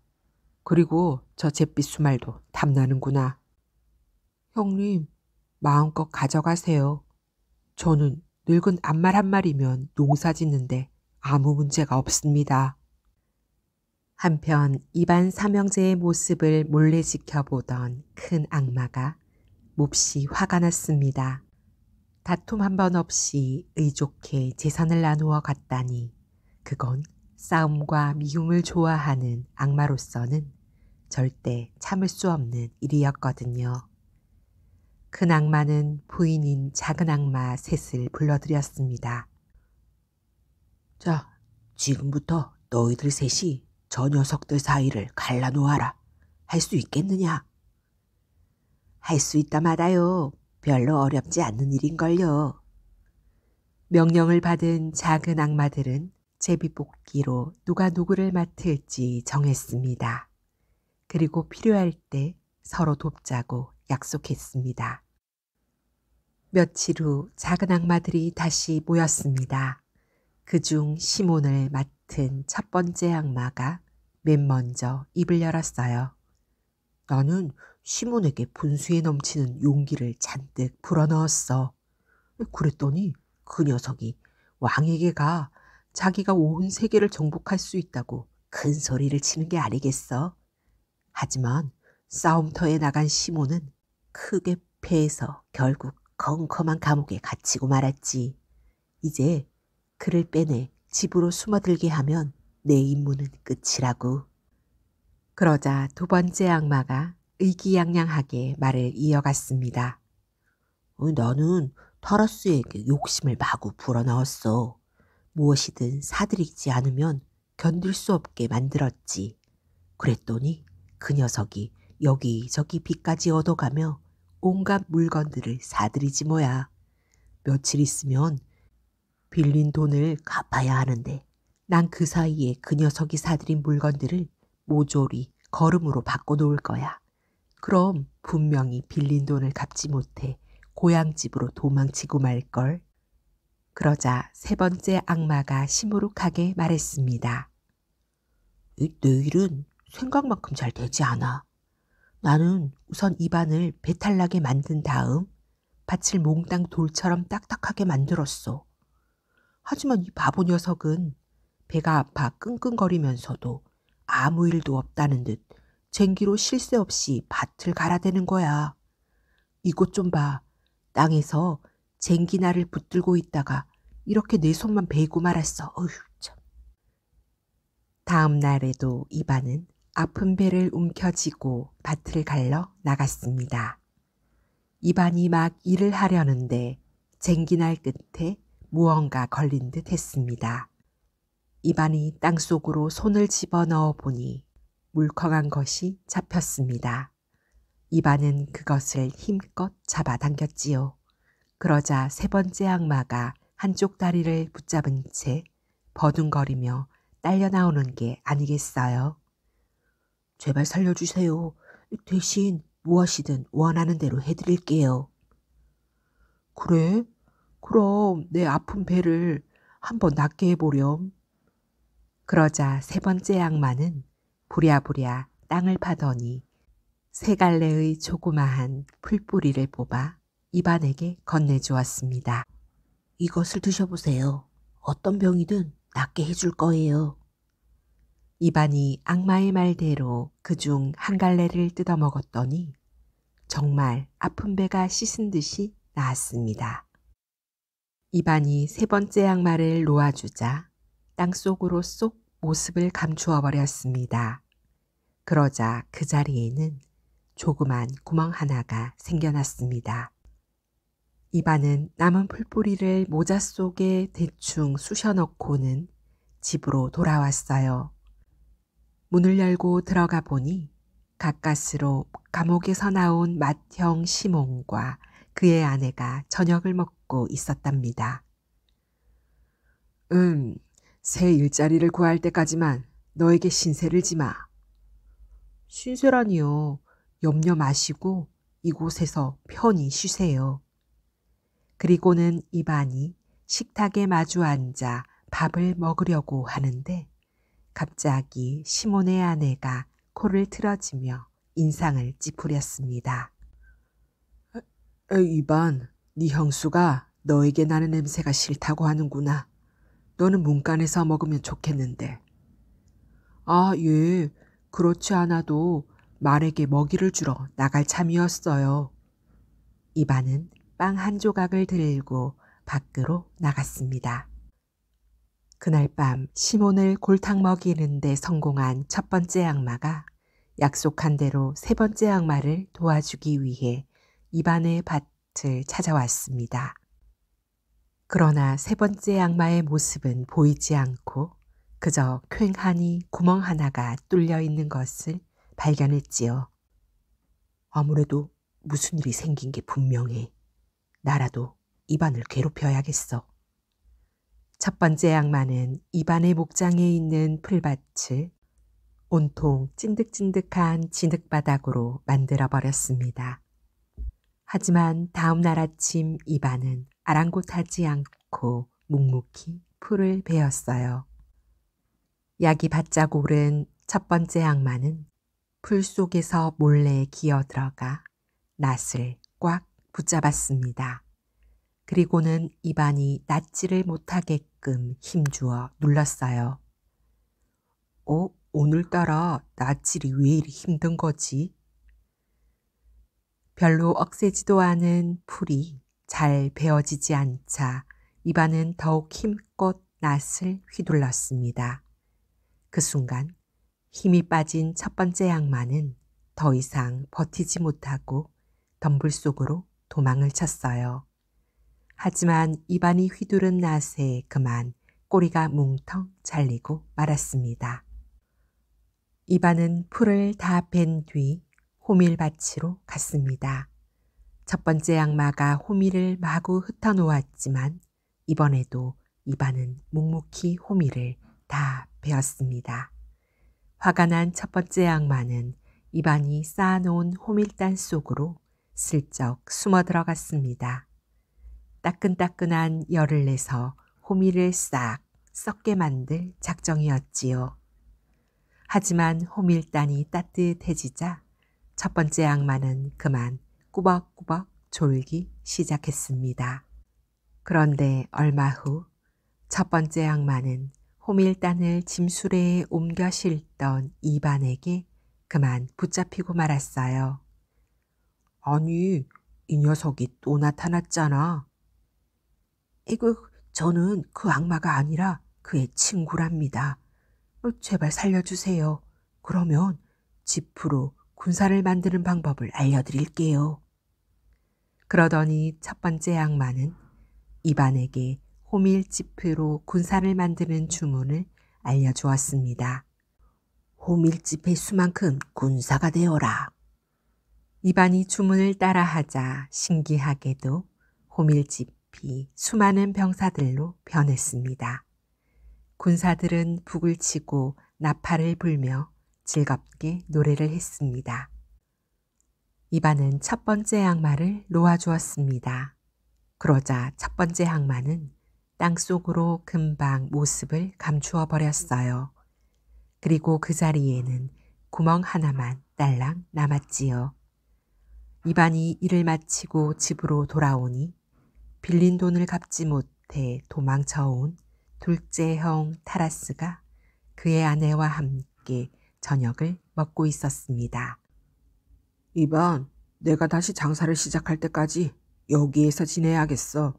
그리고 저 잿빛 수말도 탐나는구나. 형님, 마음껏 가져가세요. 저는 늙은 암말 한 마리면 농사 짓는데 아무 문제가 없습니다. 한편 이반 삼형제의 모습을 몰래 지켜보던 큰 악마가 몹시 화가 났습니다. 다툼 한 번 없이 의좋게 재산을 나누어 갔다니 그건 싸움과 미움을 좋아하는 악마로서는 절대 참을 수 없는 일이었거든요. 큰 악마는 부인인 작은 악마 셋을 불러들였습니다. 자, 지금부터 너희들 셋이 저 녀석들 사이를 갈라놓아라. 할 수 있겠느냐? 할 수 있다 마다요. 별로 어렵지 않는 일인걸요. 명령을 받은 작은 악마들은 제비뽑기로 누가 누구를 맡을지 정했습니다. 그리고 필요할 때 서로 돕자고 약속했습니다. 며칠 후 작은 악마들이 다시 모였습니다. 그중 시몬을 맡은 첫 번째 악마가 맨 먼저 입을 열었어요. 나는 시몬에게 분수에 넘치는 용기를 잔뜩 불어넣었어. 그랬더니 그 녀석이 왕에게 가 자기가 온 세계를 정복할 수 있다고 큰 소리를 치는 게 아니겠어? 하지만 싸움터에 나간 시몬은 크게 패해서 결국 컴컴한 감옥에 갇히고 말았지. 이제 그를 빼내 집으로 숨어들게 하면 내 임무는 끝이라고. 그러자 두 번째 악마가 의기양양하게 말을 이어갔습니다. 나는 타라스에게 욕심을 마구 불어넣었어. 무엇이든 사들이지 않으면 견딜 수 없게 만들었지. 그랬더니 그 녀석이 여기저기 빚까지 얻어가며 온갖 물건들을 사들이지 뭐야. 며칠 있으면 빌린 돈을 갚아야 하는데 난 그 사이에 그 녀석이 사들인 물건들을 모조리 거름으로 바꿔놓을 거야. 그럼 분명히 빌린 돈을 갚지 못해 고향집으로 도망치고 말걸. 그러자 세 번째 악마가 시무룩하게 말했습니다. 내일은 생각만큼 잘 되지 않아. 나는 우선 입안을 배탈나게 만든 다음 밭을 몽땅 돌처럼 딱딱하게 만들었어. 하지만 이 바보 녀석은 배가 아파 끙끙거리면서도 아무 일도 없다는 듯 쟁기로 쉴 새 없이 밭을 갈아대는 거야. 이것 좀 봐. 땅에서 쟁기날을 붙들고 있다가 이렇게 내 손만 베이고 말았어. 어휴 참. 다음 날에도 이반은 아픈 배를 움켜쥐고 밭을 갈러 나갔습니다. 이반이 막 일을 하려는데 쟁기날 끝에 무언가 걸린 듯 했습니다. 이반이 땅속으로 손을 집어넣어 보니 물컹한 것이 잡혔습니다. 이반은 그것을 힘껏 잡아당겼지요. 그러자 세 번째 악마가 한쪽 다리를 붙잡은 채 버둥거리며 딸려 나오는 게 아니겠어요. 제발 살려주세요. 대신 무엇이든 원하는 대로 해드릴게요. 그래? 그럼 내 아픈 배를 한번 낫게 해보렴. 그러자 세 번째 악마는 부랴부랴 땅을 파더니 세 갈래의 조그마한 풀뿌리를 뽑아 이반에게 건네주었습니다. 이것을 드셔보세요. 어떤 병이든 낫게 해줄 거예요. 이반이 악마의 말대로 그중 한 갈래를 뜯어먹었더니 정말 아픈 배가 씻은 듯이 나았습니다. 이반이 세 번째 악마를 놓아주자 땅속으로 쏙 모습을 감추어 버렸습니다. 그러자 그 자리에는 조그만 구멍 하나가 생겨났습니다. 이반은 남은 풀뿌리를 모자 속에 대충 쑤셔 넣고는 집으로 돌아왔어요. 문을 열고 들어가 보니 가까스로 감옥에서 나온 맏형 시몬과 그의 아내가 저녁을 먹고 있었답니다. 새 일자리를 구할 때까지만 너에게 신세를 지마. 신세라니요. 염려 마시고 이곳에서 편히 쉬세요. 그리고는 이반이 식탁에 마주 앉아 밥을 먹으려고 하는데 갑자기 시몬의 아내가 코를 틀어지며 인상을 찌푸렸습니다. 이반, 네 형수가 너에게 나는 냄새가 싫다고 하는구나. 너는 문간에서 먹으면 좋겠는데. 아, 예. 그렇지 않아도 말에게 먹이를 주러 나갈 참이었어요. 이반은 빵 한 조각을 들고 밖으로 나갔습니다. 그날 밤 시몬을 골탕 먹이는 데 성공한 첫 번째 악마가 약속한 대로 세 번째 악마를 도와주기 위해 이반의 밭을 찾아왔습니다. 그러나 세 번째 악마의 모습은 보이지 않고 그저 퀭하니 구멍 하나가 뚫려 있는 것을 발견했지요. 아무래도 무슨 일이 생긴 게 분명해. 나라도 이반을 괴롭혀야겠어. 첫 번째 악마는 이반의 목장에 있는 풀밭을 온통 찐득찐득한 진흙바닥으로 만들어버렸습니다. 하지만 다음 날 아침 이반은 아랑곳하지 않고 묵묵히 풀을 베었어요. 약이 바짝 오른 첫 번째 악마는 풀 속에서 몰래 기어들어가 낫을 꽉 붙잡았습니다. 그리고는 이반이 낫지를 못하게끔 힘주어 눌렀어요. 오늘따라 낫질이 왜 이리 힘든 거지? 별로 억세지도 않은 풀이 잘 베어지지 않자 이반은 더욱 힘껏 낫을 휘둘렀습니다. 그 순간 힘이 빠진 첫 번째 악마는 더 이상 버티지 못하고 덤불 속으로 도망을 쳤어요. 하지만 이반이 휘두른 낫에 그만 꼬리가 뭉텅 잘리고 말았습니다. 이반은 풀을 다 벤 뒤 호밀밭으로 갔습니다. 첫 번째 악마가 호밀을 마구 흩어놓았지만 이번에도 이반은 묵묵히 호밀을 다 베었습니다. 화가 난 첫 번째 악마는 이반이 쌓아놓은 호밀단 속으로 슬쩍 숨어 들어갔습니다. 따끈따끈한 열을 내서 호밀을 싹 썩게 만들 작정이었지요. 하지만 호밀단이 따뜻해지자 첫 번째 악마는 그만 꾸벅꾸벅 졸기 시작했습니다. 그런데 얼마 후 첫 번째 악마는 호밀단을 짐수레에 옮겨 실던 이반에게 그만 붙잡히고 말았어요. 아니, 이 녀석이 또 나타났잖아. 이거 저는 그 악마가 아니라 그의 친구랍니다. 제발 살려주세요. 그러면 지프로 군사를 만드는 방법을 알려드릴게요. 그러더니 첫 번째 악마는 이반에게 호밀지프로 군사를 만드는 주문을 알려주었습니다. 호밀지프의 수만큼 군사가 되어라. 이반이 주문을 따라하자 신기하게도 호밀지프이 수많은 병사들로 변했습니다. 군사들은 북을 치고 나팔을 불며 즐겁게 노래를 했습니다. 이반은 첫 번째 악마를 놓아주었습니다. 그러자 첫 번째 악마는 땅속으로 금방 모습을 감추어 버렸어요. 그리고 그 자리에는 구멍 하나만 딸랑 남았지요. 이반이 일을 마치고 집으로 돌아오니 빌린 돈을 갚지 못해 도망쳐온 둘째 형 타라스가 그의 아내와 함께 저녁을 먹고 있었습니다. 이반, 내가 다시 장사를 시작할 때까지 여기에서 지내야겠어.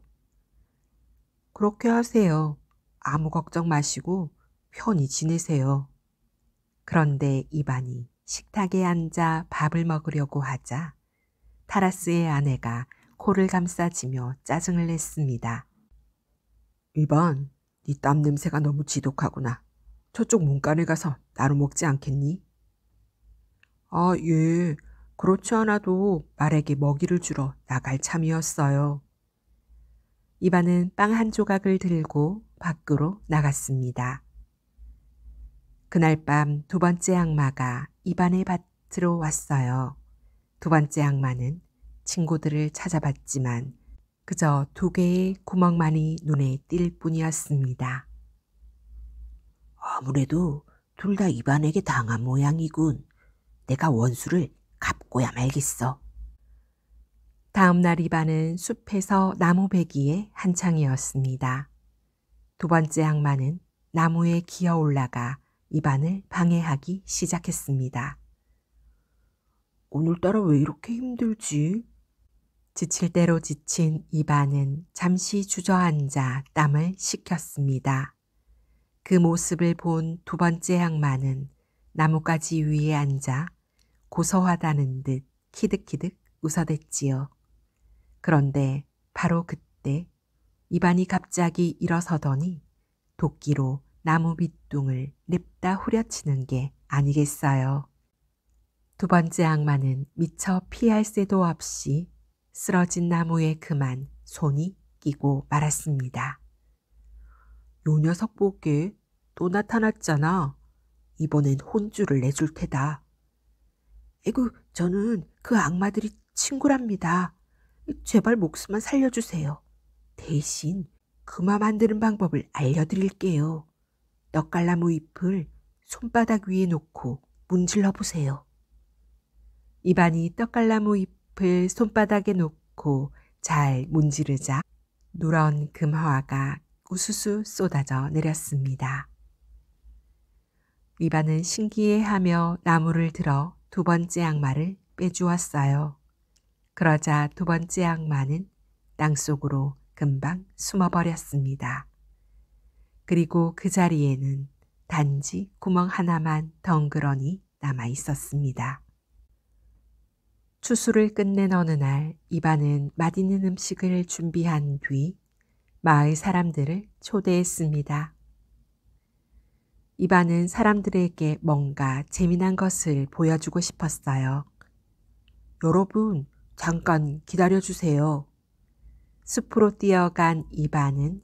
그렇게 하세요. 아무 걱정 마시고 편히 지내세요. 그런데 이반이 식탁에 앉아 밥을 먹으려고 하자 타라스의 아내가 코를 감싸지며 짜증을 냈습니다. 이반, 네 땀 냄새가 너무 지독하구나. 저쪽 문간에 가서 나눠 먹지 않겠니? 아, 예. 그렇지 않아도 말에게 먹이를 주러 나갈 참이었어요. 이반은 빵 한 조각을 들고 밖으로 나갔습니다. 그날 밤 두 번째 악마가 이반의 밭으로 왔어요. 두 번째 악마는 친구들을 찾아봤지만 그저 2개의 구멍만이 눈에 띌 뿐이었습니다. 아무래도 둘 다 이반에게 당한 모양이군. 내가 원수를 갚고야 말겠어. 다음 날 이반은 숲에서 나무 베기에 한창이었습니다. 두 번째 악마는 나무에 기어 올라가 이반을 방해하기 시작했습니다. 오늘따라 왜 이렇게 힘들지? 지칠 대로 지친 이반은 잠시 주저앉아 땀을 식혔습니다. 그 모습을 본 두 번째 악마는 나뭇가지 위에 앉아 고소하다는 듯 키득키득 웃어댔지요. 그런데 바로 그때 이반이 갑자기 일어서더니 도끼로 나무 밑둥을 냅다 후려치는 게 아니겠어요. 두 번째 악마는 미처 피할 새도 없이 쓰러진 나무에 그만 손이 끼고 말았습니다. 요 녀석 보게 또 나타났잖아. 이번엔 혼쭐을 내줄 테다. 에구, 저는 그 악마들이 친구랍니다. 제발 목숨만 살려주세요. 대신 금화 만드는 방법을 알려드릴게요. 떡갈나무 잎을 손바닥 위에 놓고 문질러 보세요. 이반이 떡갈나무 잎을 손바닥에 놓고 잘 문지르자 누런 금화가 우수수 쏟아져 내렸습니다. 이반은 신기해하며 나무를 들어 두 번째 악마를 빼주었어요. 그러자 두 번째 악마는 땅속으로 금방 숨어버렸습니다. 그리고 그 자리에는 단지 구멍 하나만 덩그러니 남아 있었습니다. 추수를 끝낸 어느 날 이반은 맛있는 음식을 준비한 뒤 마을 사람들을 초대했습니다. 이반은 사람들에게 뭔가 재미난 것을 보여주고 싶었어요. 여러분, 잠깐 기다려주세요. 숲으로 뛰어간 이반은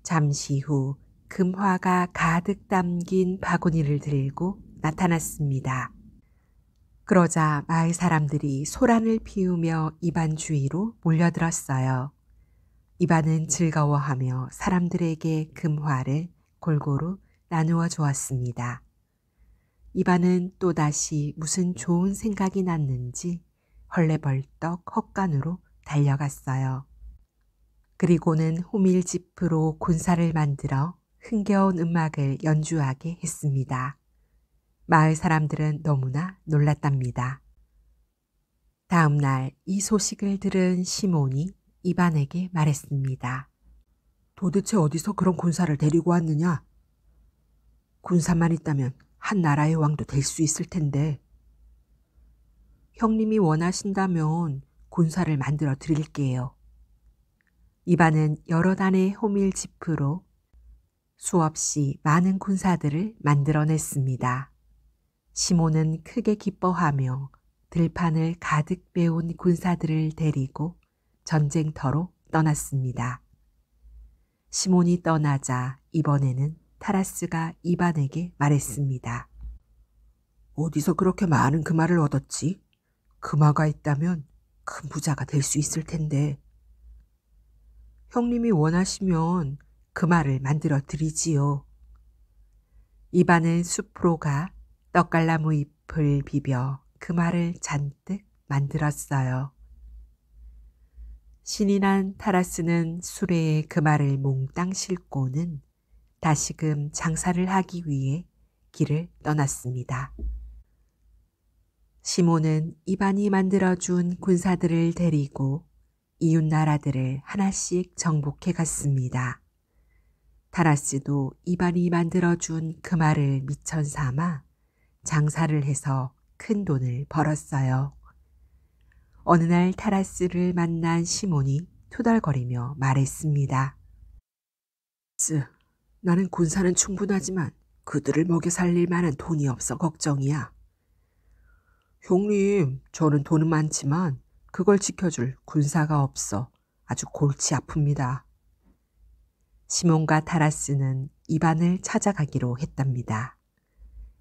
잠시 후 금화가 가득 담긴 바구니를 들고 나타났습니다. 그러자 마을 사람들이 소란을 피우며 이반 주위로 몰려들었어요. 이반은 즐거워하며 사람들에게 금화를 골고루 나누어 주었습니다. 이반은 또다시 무슨 좋은 생각이 났는지 헐레벌떡 헛간으로 달려갔어요. 그리고는 호밀지프로 군사를 만들어 흥겨운 음악을 연주하게 했습니다. 마을 사람들은 너무나 놀랐답니다. 다음 날 이 소식을 들은 시몬이 이반에게 말했습니다. 도대체 어디서 그런 군사를 데리고 왔느냐? 군사만 있다면 한 나라의 왕도 될 수 있을 텐데. 형님이 원하신다면 군사를 만들어 드릴게요. 이반은 여러 단의 호밀지프로 수없이 많은 군사들을 만들어냈습니다. 시몬은 크게 기뻐하며 들판을 가득 메운 군사들을 데리고 전쟁터로 떠났습니다. 시몬이 떠나자 이번에는 타라스가 이반에게 말했습니다. 어디서 그렇게 많은 금화를 얻었지? 금화가 있다면 큰 부자가 될 수 있을 텐데. 형님이 원하시면 금화를 만들어 드리지요. 이반은 숲으로 가 떡갈나무 잎을 비벼 금화를 잔뜩 만들었어요. 신이 난 타라스는 수레에 금화를 몽땅 싣고는 다시금 장사를 하기 위해 길을 떠났습니다. 시몬은 이반이 만들어준 군사들을 데리고 이웃 나라들을 하나씩 정복해 갔습니다. 타라스도 이반이 만들어준 금화를 미천 삼아 장사를 해서 큰 돈을 벌었어요. 어느 날 타라스를 만난 시몬이 투덜거리며 말했습니다. 나는 군사는 충분하지만 그들을 먹여 살릴 만한 돈이 없어 걱정이야. 형님, 저는 돈은 많지만 그걸 지켜줄 군사가 없어 아주 골치 아픕니다. 시몬과 타라스는 이반을 찾아가기로 했답니다.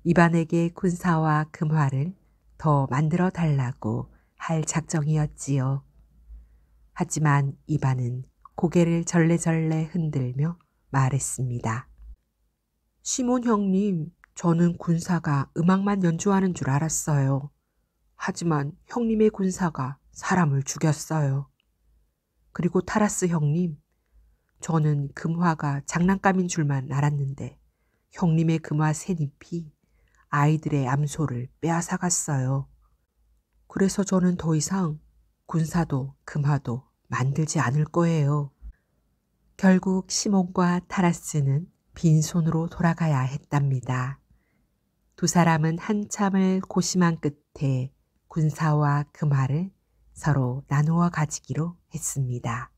이반에게 군사와 금화를 더 만들어 달라고 할 작정이었지요. 하지만 이반은 고개를 절레절레 흔들며 말했습니다. 시몬 형님, 저는 군사가 음악만 연주하는 줄 알았어요. 하지만 형님의 군사가 사람을 죽였어요. 그리고 타라스 형님, 저는 금화가 장난감인 줄만 알았는데 형님의 금화 새잎이 아이들의 암소를 빼앗아갔어요. 그래서 저는 더 이상 군사도 금화도 만들지 않을 거예요. 결국 시몬과 타라스는 빈손으로 돌아가야 했답니다. 두 사람은 한참을 고심한 끝에 군사와 금화를 서로 나누어 가지기로 했습니다.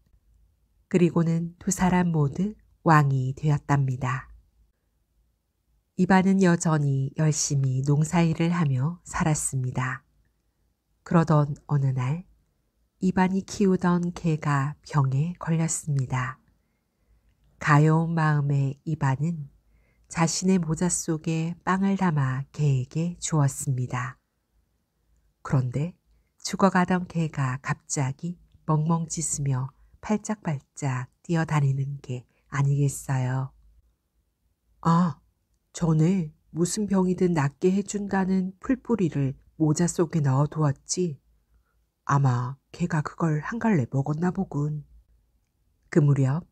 그리고는 두 사람 모두 왕이 되었답니다. 이반은 여전히 열심히 농사일을 하며 살았습니다. 그러던 어느 날 이반이 키우던 개가 병에 걸렸습니다. 가여운 마음에 이반은 자신의 모자 속에 빵을 담아 개에게 주었습니다. 그런데 죽어가던 개가 갑자기 멍멍 짖으며 팔짝팔짝 뛰어다니는 게 아니겠어요. 아, 전에 무슨 병이든 낫게 해준다는 풀뿌리를 모자 속에 넣어두었지. 아마 개가 그걸 한 갈래 먹었나 보군. 그 무렵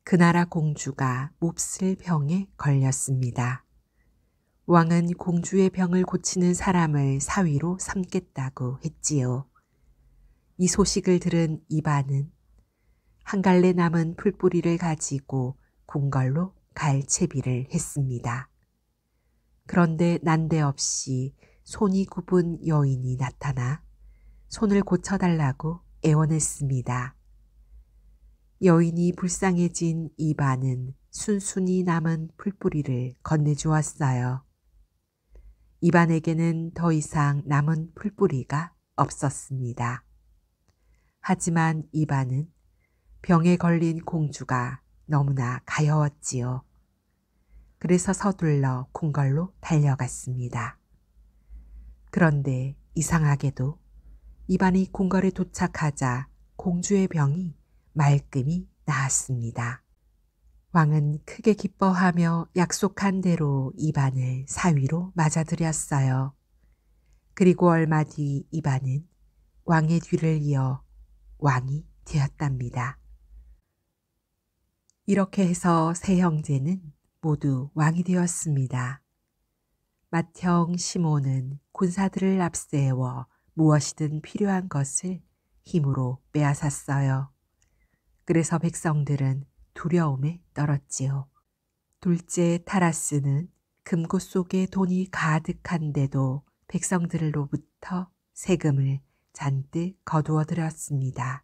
그 나라 공주가 몹쓸 병에 걸렸습니다. 왕은 공주의 병을 고치는 사람을 사위로 삼겠다고 했지요. 이 소식을 들은 이반은 한 갈래 남은 풀뿌리를 가지고 궁궐로 갈 채비를 했습니다. 그런데 난데없이 손이 굽은 여인이 나타나 손을 고쳐달라고 애원했습니다. 여인이 불쌍해진 이반은 순순히 남은 풀뿌리를 건네주었어요. 이반에게는 더 이상 남은 풀뿌리가 없었습니다. 하지만 이반은 병에 걸린 공주가 너무나 가여웠지요. 그래서 서둘러 궁궐로 달려갔습니다. 그런데 이상하게도 이반이 궁궐에 도착하자 공주의 병이 말끔히 나았습니다. 왕은 크게 기뻐하며 약속한 대로 이반을 사위로 맞아들였어요. 그리고 얼마 뒤 이반은 왕의 뒤를 이어 왕이 되었답니다. 이렇게 해서 세 형제는 모두 왕이 되었습니다. 맏형 시몬은 군사들을 앞세워 무엇이든 필요한 것을 힘으로 빼앗았어요. 그래서 백성들은 두려움에 떨었지요. 둘째 타라스는 금고 속에 돈이 가득한데도 백성들로부터 세금을 잔뜩 거두어 들였습니다.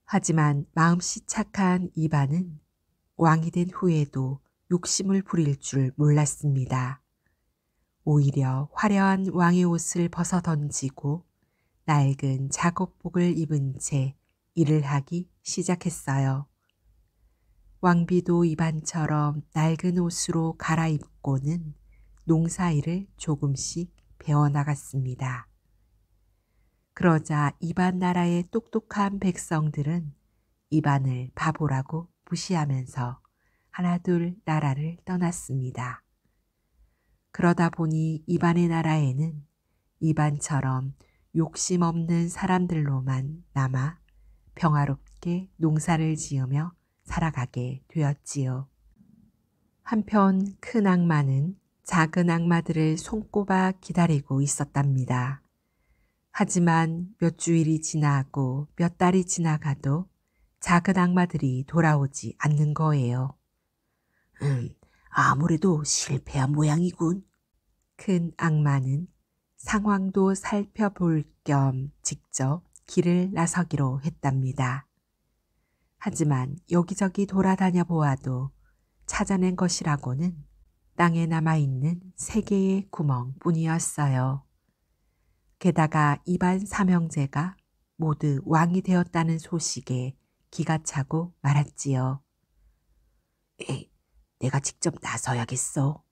하지만 마음씨 착한 이반은 왕이 된 후에도 욕심을 부릴 줄 몰랐습니다. 오히려 화려한 왕의 옷을 벗어 던지고 낡은 작업복을 입은 채 일을 하기 시작했어요. 왕비도 이반처럼 낡은 옷으로 갈아입고는 농사일을 조금씩 배워나갔습니다. 그러자 이반 나라의 똑똑한 백성들은 이반을 바보라고 무시하면서 하나둘 나라를 떠났습니다. 그러다 보니 이반의 나라에는 이반처럼 욕심 없는 사람들로만 남아 평화롭게 농사를 지으며 살아가게 되었지요. 한편 큰 악마는 작은 악마들을 손꼽아 기다리고 있었답니다. 하지만 몇 주일이 지나고 몇 달이 지나가도 작은 악마들이 돌아오지 않는 거예요. 아무래도 실패한 모양이군. 큰 악마는 상황도 살펴볼 겸 직접 길을 나서기로 했답니다. 하지만 여기저기 돌아다녀 보아도 찾아낸 것이라고는 땅에 남아있는 3개의 구멍뿐이었어요. 게다가 이반 삼형제가 모두 왕이 되었다는 소식에 기가 차고 말았지요. 내가 직접 나서야겠어.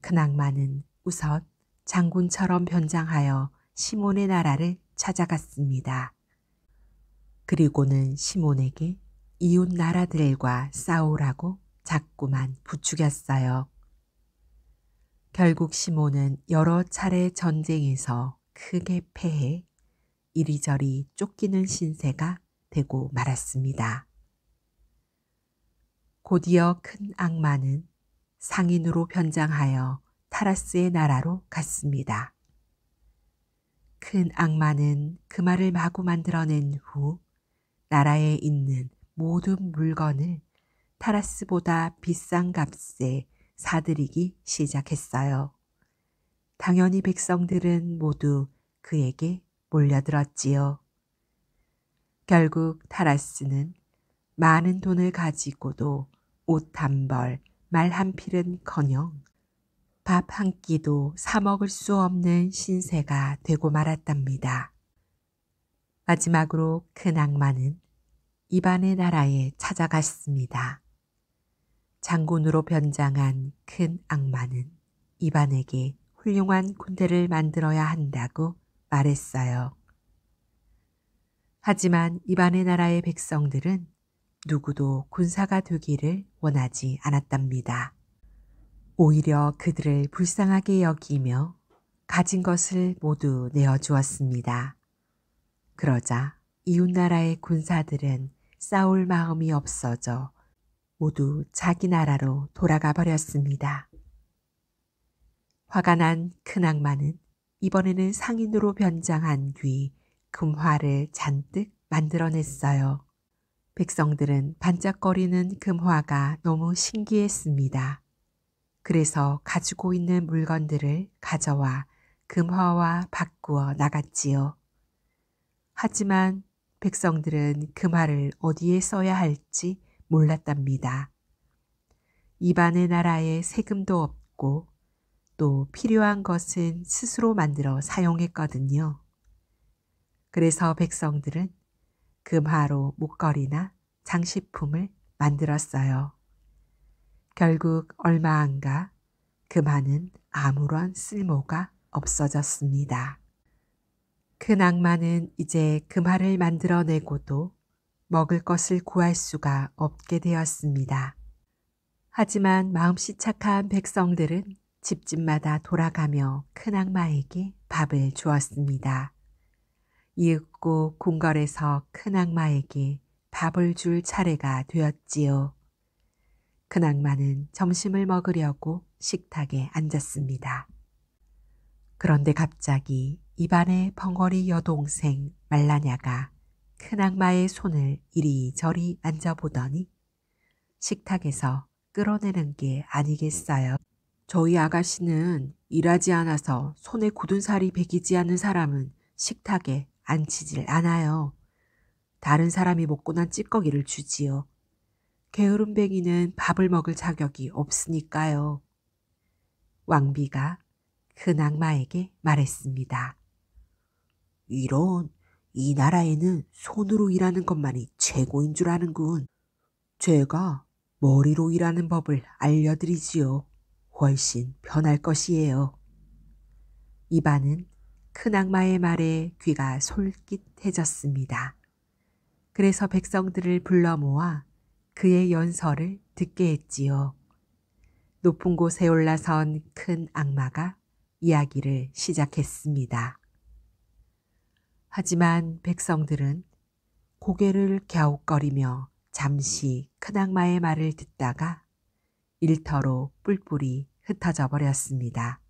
큰 악마는 우선 장군처럼 변장하여 시몬의 나라를 찾아갔습니다. 그리고는 시몬에게 이웃 나라들과 싸우라고 자꾸만 부추겼어요. 결국 시몬은 여러 차례 전쟁에서 크게 패해 이리저리 쫓기는 신세가 되고 말았습니다. 곧이어 큰 악마는 상인으로 변장하여 타라스의 나라로 갔습니다. 큰 악마는 그 말을 마구 만들어낸 후 나라에 있는 모든 물건을 타라스보다 비싼 값에 사들이기 시작했어요. 당연히 백성들은 모두 그에게 몰려들었지요. 결국 타라스는 많은 돈을 가지고도 옷 한 벌, 말 한 필은커녕 밥 한 끼도 사 먹을 수 없는 신세가 되고 말았답니다. 마지막으로 큰 악마는 이반의 나라에 찾아갔습니다. 장군으로 변장한 큰 악마는 이반에게 훌륭한 군대를 만들어야 한다고 말했어요. 하지만 이반의 나라의 백성들은 누구도 군사가 되기를 원하지 않았답니다. 오히려 그들을 불쌍하게 여기며 가진 것을 모두 내어주었습니다. 그러자 이웃나라의 군사들은 싸울 마음이 없어져 모두 자기 나라로 돌아가 버렸습니다. 화가 난 큰 악마는 이번에는 상인으로 변장한 뒤 금화를 잔뜩 만들어냈어요. 백성들은 반짝거리는 금화가 너무 신기했습니다. 그래서 가지고 있는 물건들을 가져와 금화와 바꾸어 나갔지요. 하지만 백성들은 금화를 어디에 써야 할지 몰랐답니다. 이반의 나라에 세금도 없고 또 필요한 것은 스스로 만들어 사용했거든요. 그래서 백성들은 금화로 목걸이나 장식품을 만들었어요. 결국 얼마 안 가 그 말은 아무런 쓸모가 없어졌습니다. 큰 악마는 이제 그 말을 만들어내고도 먹을 것을 구할 수가 없게 되었습니다. 하지만 마음씨 착한 백성들은 집집마다 돌아가며 큰 악마에게 밥을 주었습니다. 이윽고 궁궐에서 큰 악마에게 밥을 줄 차례가 되었지요. 큰 악마는 점심을 먹으려고 식탁에 앉았습니다. 그런데 갑자기 입안의 벙어리 여동생 말라냐가 큰 악마의 손을 이리저리 만져보더니 식탁에서 끌어내는 게 아니겠어요. 저희 아가씨는 일하지 않아서 손에 굳은 살이 배기지 않는 사람은 식탁에 앉히질 않아요. 다른 사람이 먹고 난 찌꺼기를 주지요. 게으름뱅이는 밥을 먹을 자격이 없으니까요. 왕비가 큰 악마에게 말했습니다. 이런, 이 나라에는 손으로 일하는 것만이 최고인 줄 아는군. 제가 머리로 일하는 법을 알려드리지요. 훨씬 편할 것이에요. 이반은 큰 악마의 말에 귀가 솔깃해졌습니다. 그래서 백성들을 불러 모아 그의 연설을 듣게 했지요. 높은 곳에 올라선 큰 악마가 이야기를 시작했습니다. 하지만 백성들은 고개를 갸웃거리며 잠시 큰 악마의 말을 듣다가 일터로 뿔뿔이 흩어져 버렸습니다.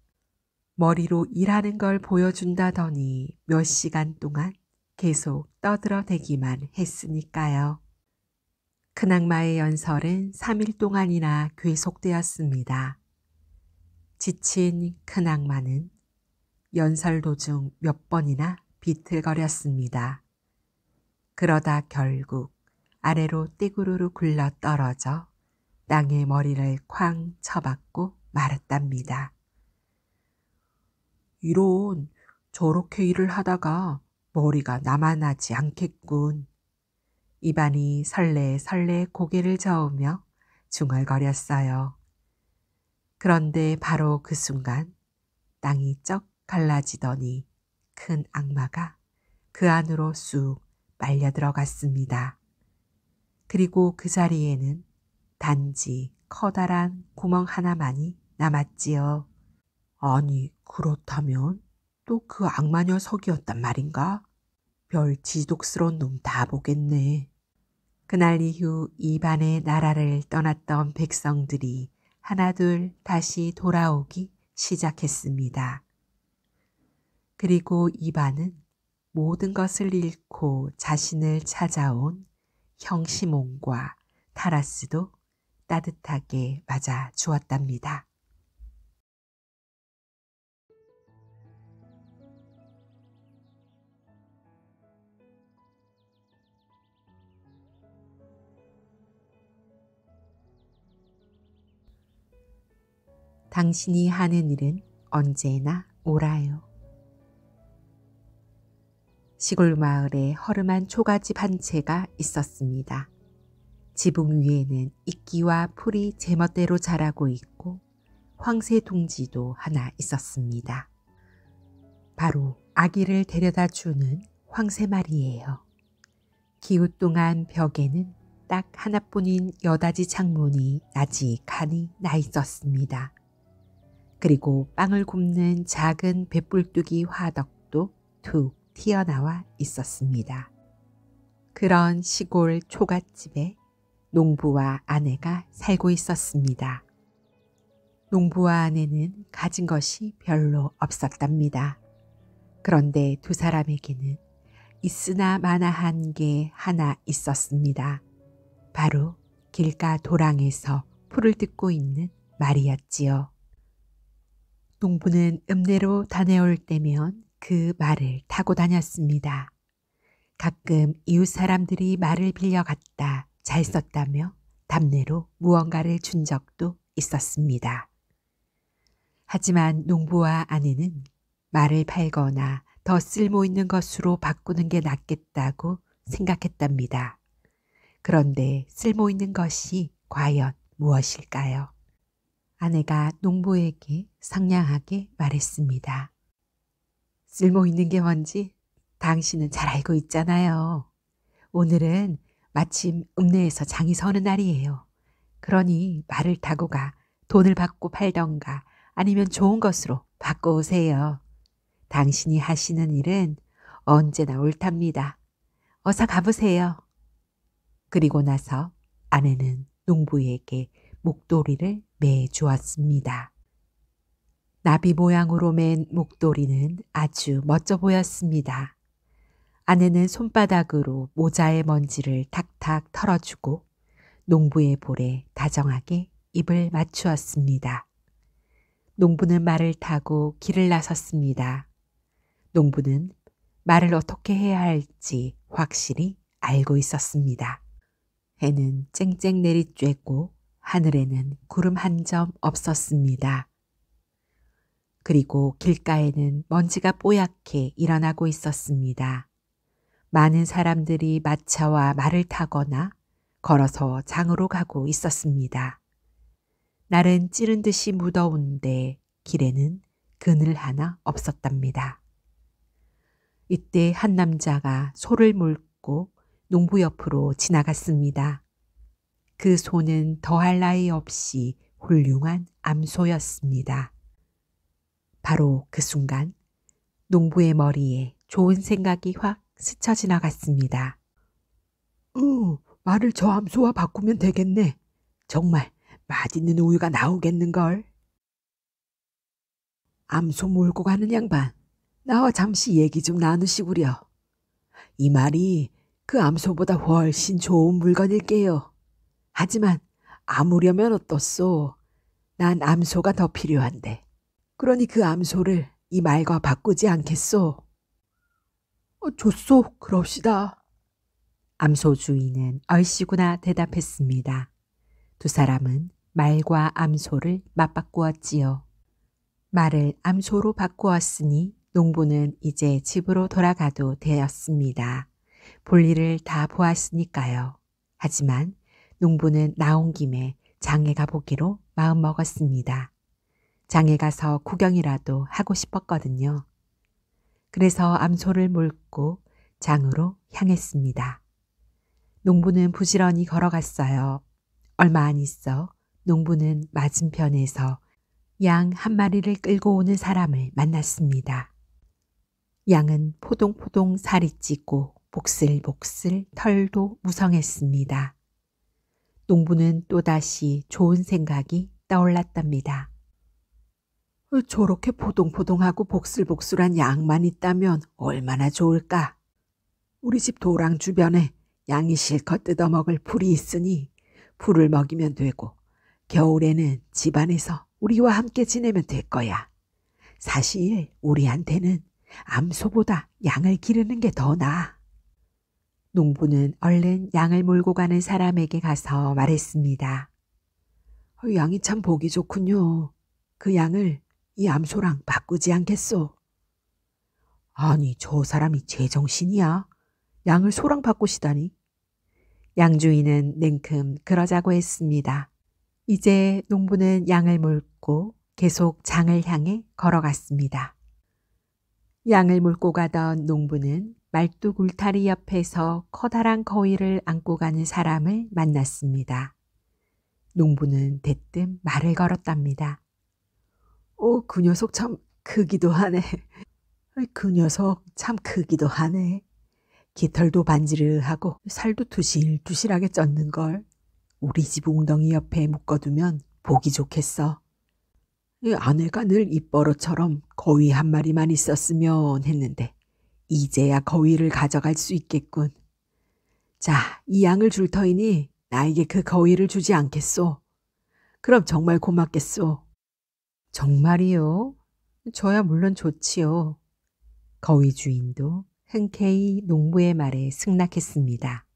머리로 일하는 걸 보여준다더니 몇 시간 동안 계속 떠들어대기만 했으니까요. 큰 악마의 연설은 3일 동안이나 계속되었습니다. 지친 큰 악마는 연설 도중 몇 번이나 비틀거렸습니다. 그러다 결국 아래로 띠구르르 굴러 떨어져 땅에 머리를 쾅 쳐박고 말았답니다. 이런, 저렇게 일을 하다가 머리가 남아나지 않겠군. 이반이 설레설레 고개를 저으며 중얼거렸어요. 그런데 바로 그 순간 땅이 쩍 갈라지더니 큰 악마가 그 안으로 쑥 빨려 들어갔습니다. 그리고 그 자리에는 단지 커다란 구멍 하나만이 남았지요. 아니, 그렇다면 또 그 악마 녀석이었단 말인가? 별 지독스러운 놈 다 보겠네. 그날 이후 이반의 나라를 떠났던 백성들이 하나둘 다시 돌아오기 시작했습니다. 그리고 이반은 모든 것을 잃고 자신을 찾아온 형 시몬과 타라스도 따뜻하게 맞아 주었답니다. 당신이 하는 일은 언제나 옳아요. 시골 마을에 허름한 초가집 한 채가 있었습니다. 지붕 위에는 이끼와 풀이 제멋대로 자라고 있고 황새 둥지도 하나 있었습니다. 바로 아기를 데려다 주는 황새말이에요. 기웃동한 벽에는 딱 하나뿐인 여닫이 창문이 나직하니 나 있었습니다. 그리고 빵을 굽는 작은 뱃불뚝이 화덕도 툭 튀어나와 있었습니다. 그런 시골 초가집에 농부와 아내가 살고 있었습니다. 농부와 아내는 가진 것이 별로 없었답니다. 그런데 두 사람에게는 있으나 마나한 게 하나 있었습니다. 바로 길가 도랑에서 풀을 뜯고 있는 말이었지요. 농부는 읍내로 다녀올 때면 그 말을 타고 다녔습니다. 가끔 이웃 사람들이 말을 빌려갔다 잘 썼다며 답례로 무언가를 준 적도 있었습니다. 하지만 농부와 아내는 말을 팔거나 더 쓸모 있는 것으로 바꾸는 게 낫겠다고 생각했답니다. 그런데 쓸모 있는 것이 과연 무엇일까요? 아내가 농부에게 상냥하게 말했습니다. 쓸모 있는 게 뭔지 당신은 잘 알고 있잖아요. 오늘은 마침 읍내에서 장이 서는 날이에요. 그러니 말을 타고 가 돈을 받고 팔던가 아니면 좋은 것으로 바꿔오세요. 당신이 하시는 일은 언제나 옳답니다. 어서 가보세요. 그리고 나서 아내는 농부에게 목도리를 매 주었습니다. 나비 모양으로 맨 목도리는 아주 멋져 보였습니다. 아내는 손바닥으로 모자의 먼지를 탁탁 털어주고 농부의 볼에 다정하게 입을 맞추었습니다. 농부는 말을 타고 길을 나섰습니다. 농부는 말을 어떻게 해야 할지 확실히 알고 있었습니다. 해는 쨍쨍 내리쬐고 하늘에는 구름 한 점 없었습니다. 그리고 길가에는 먼지가 뽀얗게 일어나고 있었습니다. 많은 사람들이 마차와 말을 타거나 걸어서 장으로 가고 있었습니다. 날은 찌른 듯이 무더운데 길에는 그늘 하나 없었답니다. 이때 한 남자가 소를 몰고 농부 옆으로 지나갔습니다. 그 소는 더할 나위 없이 훌륭한 암소였습니다. 바로 그 순간 농부의 머리에 좋은 생각이 확 스쳐 지나갔습니다. 말을 저 암소와 바꾸면 되겠네. 정말 맛있는 우유가 나오겠는걸. 암소 몰고 가는 양반, 나와 잠시 얘기 좀 나누시구려. 이 말이 그 암소보다 훨씬 좋은 물건일게요. 하지만 아무려면 어떻소? 난 암소가 더 필요한데. 그러니 그 암소를 이 말과 바꾸지 않겠소? 좋소, 그럽시다. 암소 주인은 얼씨구나 대답했습니다. 두 사람은 말과 암소를 맞바꾸었지요. 말을 암소로 바꾸었으니 농부는 이제 집으로 돌아가도 되었습니다. 볼일을 다 보았으니까요. 하지만 농부는 나온 김에 장에 가보기로 마음먹었습니다. 장에 가서 구경이라도 하고 싶었거든요. 그래서 암소를 몰고 장으로 향했습니다. 농부는 부지런히 걸어갔어요. 얼마 안 있어 농부는 맞은편에서 양 한 마리를 끌고 오는 사람을 만났습니다. 양은 포동포동 살이 찌고 복슬복슬 털도 무성했습니다. 농부는 또다시 좋은 생각이 떠올랐답니다. 저렇게 포동포동하고 복슬복슬한 양만 있다면 얼마나 좋을까? 우리 집 도랑 주변에 양이 실컷 뜯어먹을 풀이 있으니 풀을 먹이면 되고 겨울에는 집안에서 우리와 함께 지내면 될 거야. 사실 우리한테는 암소보다 양을 기르는 게 더 나아. 농부는 얼른 양을 몰고 가는 사람에게 가서 말했습니다. 양이 참 보기 좋군요. 그 양을 이 암소랑 바꾸지 않겠소? 아니, 저 사람이 제정신이야? 양을 소랑 바꾸시다니? 양주인은 냉큼 그러자고 했습니다. 이제 농부는 양을 몰고 계속 장을 향해 걸어갔습니다. 양을 몰고 가던 농부는 말뚝 울타리 옆에서 커다란 거위를 안고 가는 사람을 만났습니다. 농부는 대뜸 말을 걸었답니다. 그 녀석 참 크기도 하네. 그 녀석 참 크기도 하네. 깃털도 반지르하고 살도 두실두실하게 쪘는걸. 우리 집 웅덩이 옆에 묶어두면 보기 좋겠어. 아내가 늘 입버릇처럼 거위 한 마리만 있었으면 했는데 이제야 거위를 가져갈 수 있겠군. 자, 이 양을 줄 터이니 나에게 그 거위를 주지 않겠소? 그럼 정말 고맙겠소. 정말이요? 저야 물론 좋지요. 거위 주인도 흔쾌히 농부의 말에 승낙했습니다.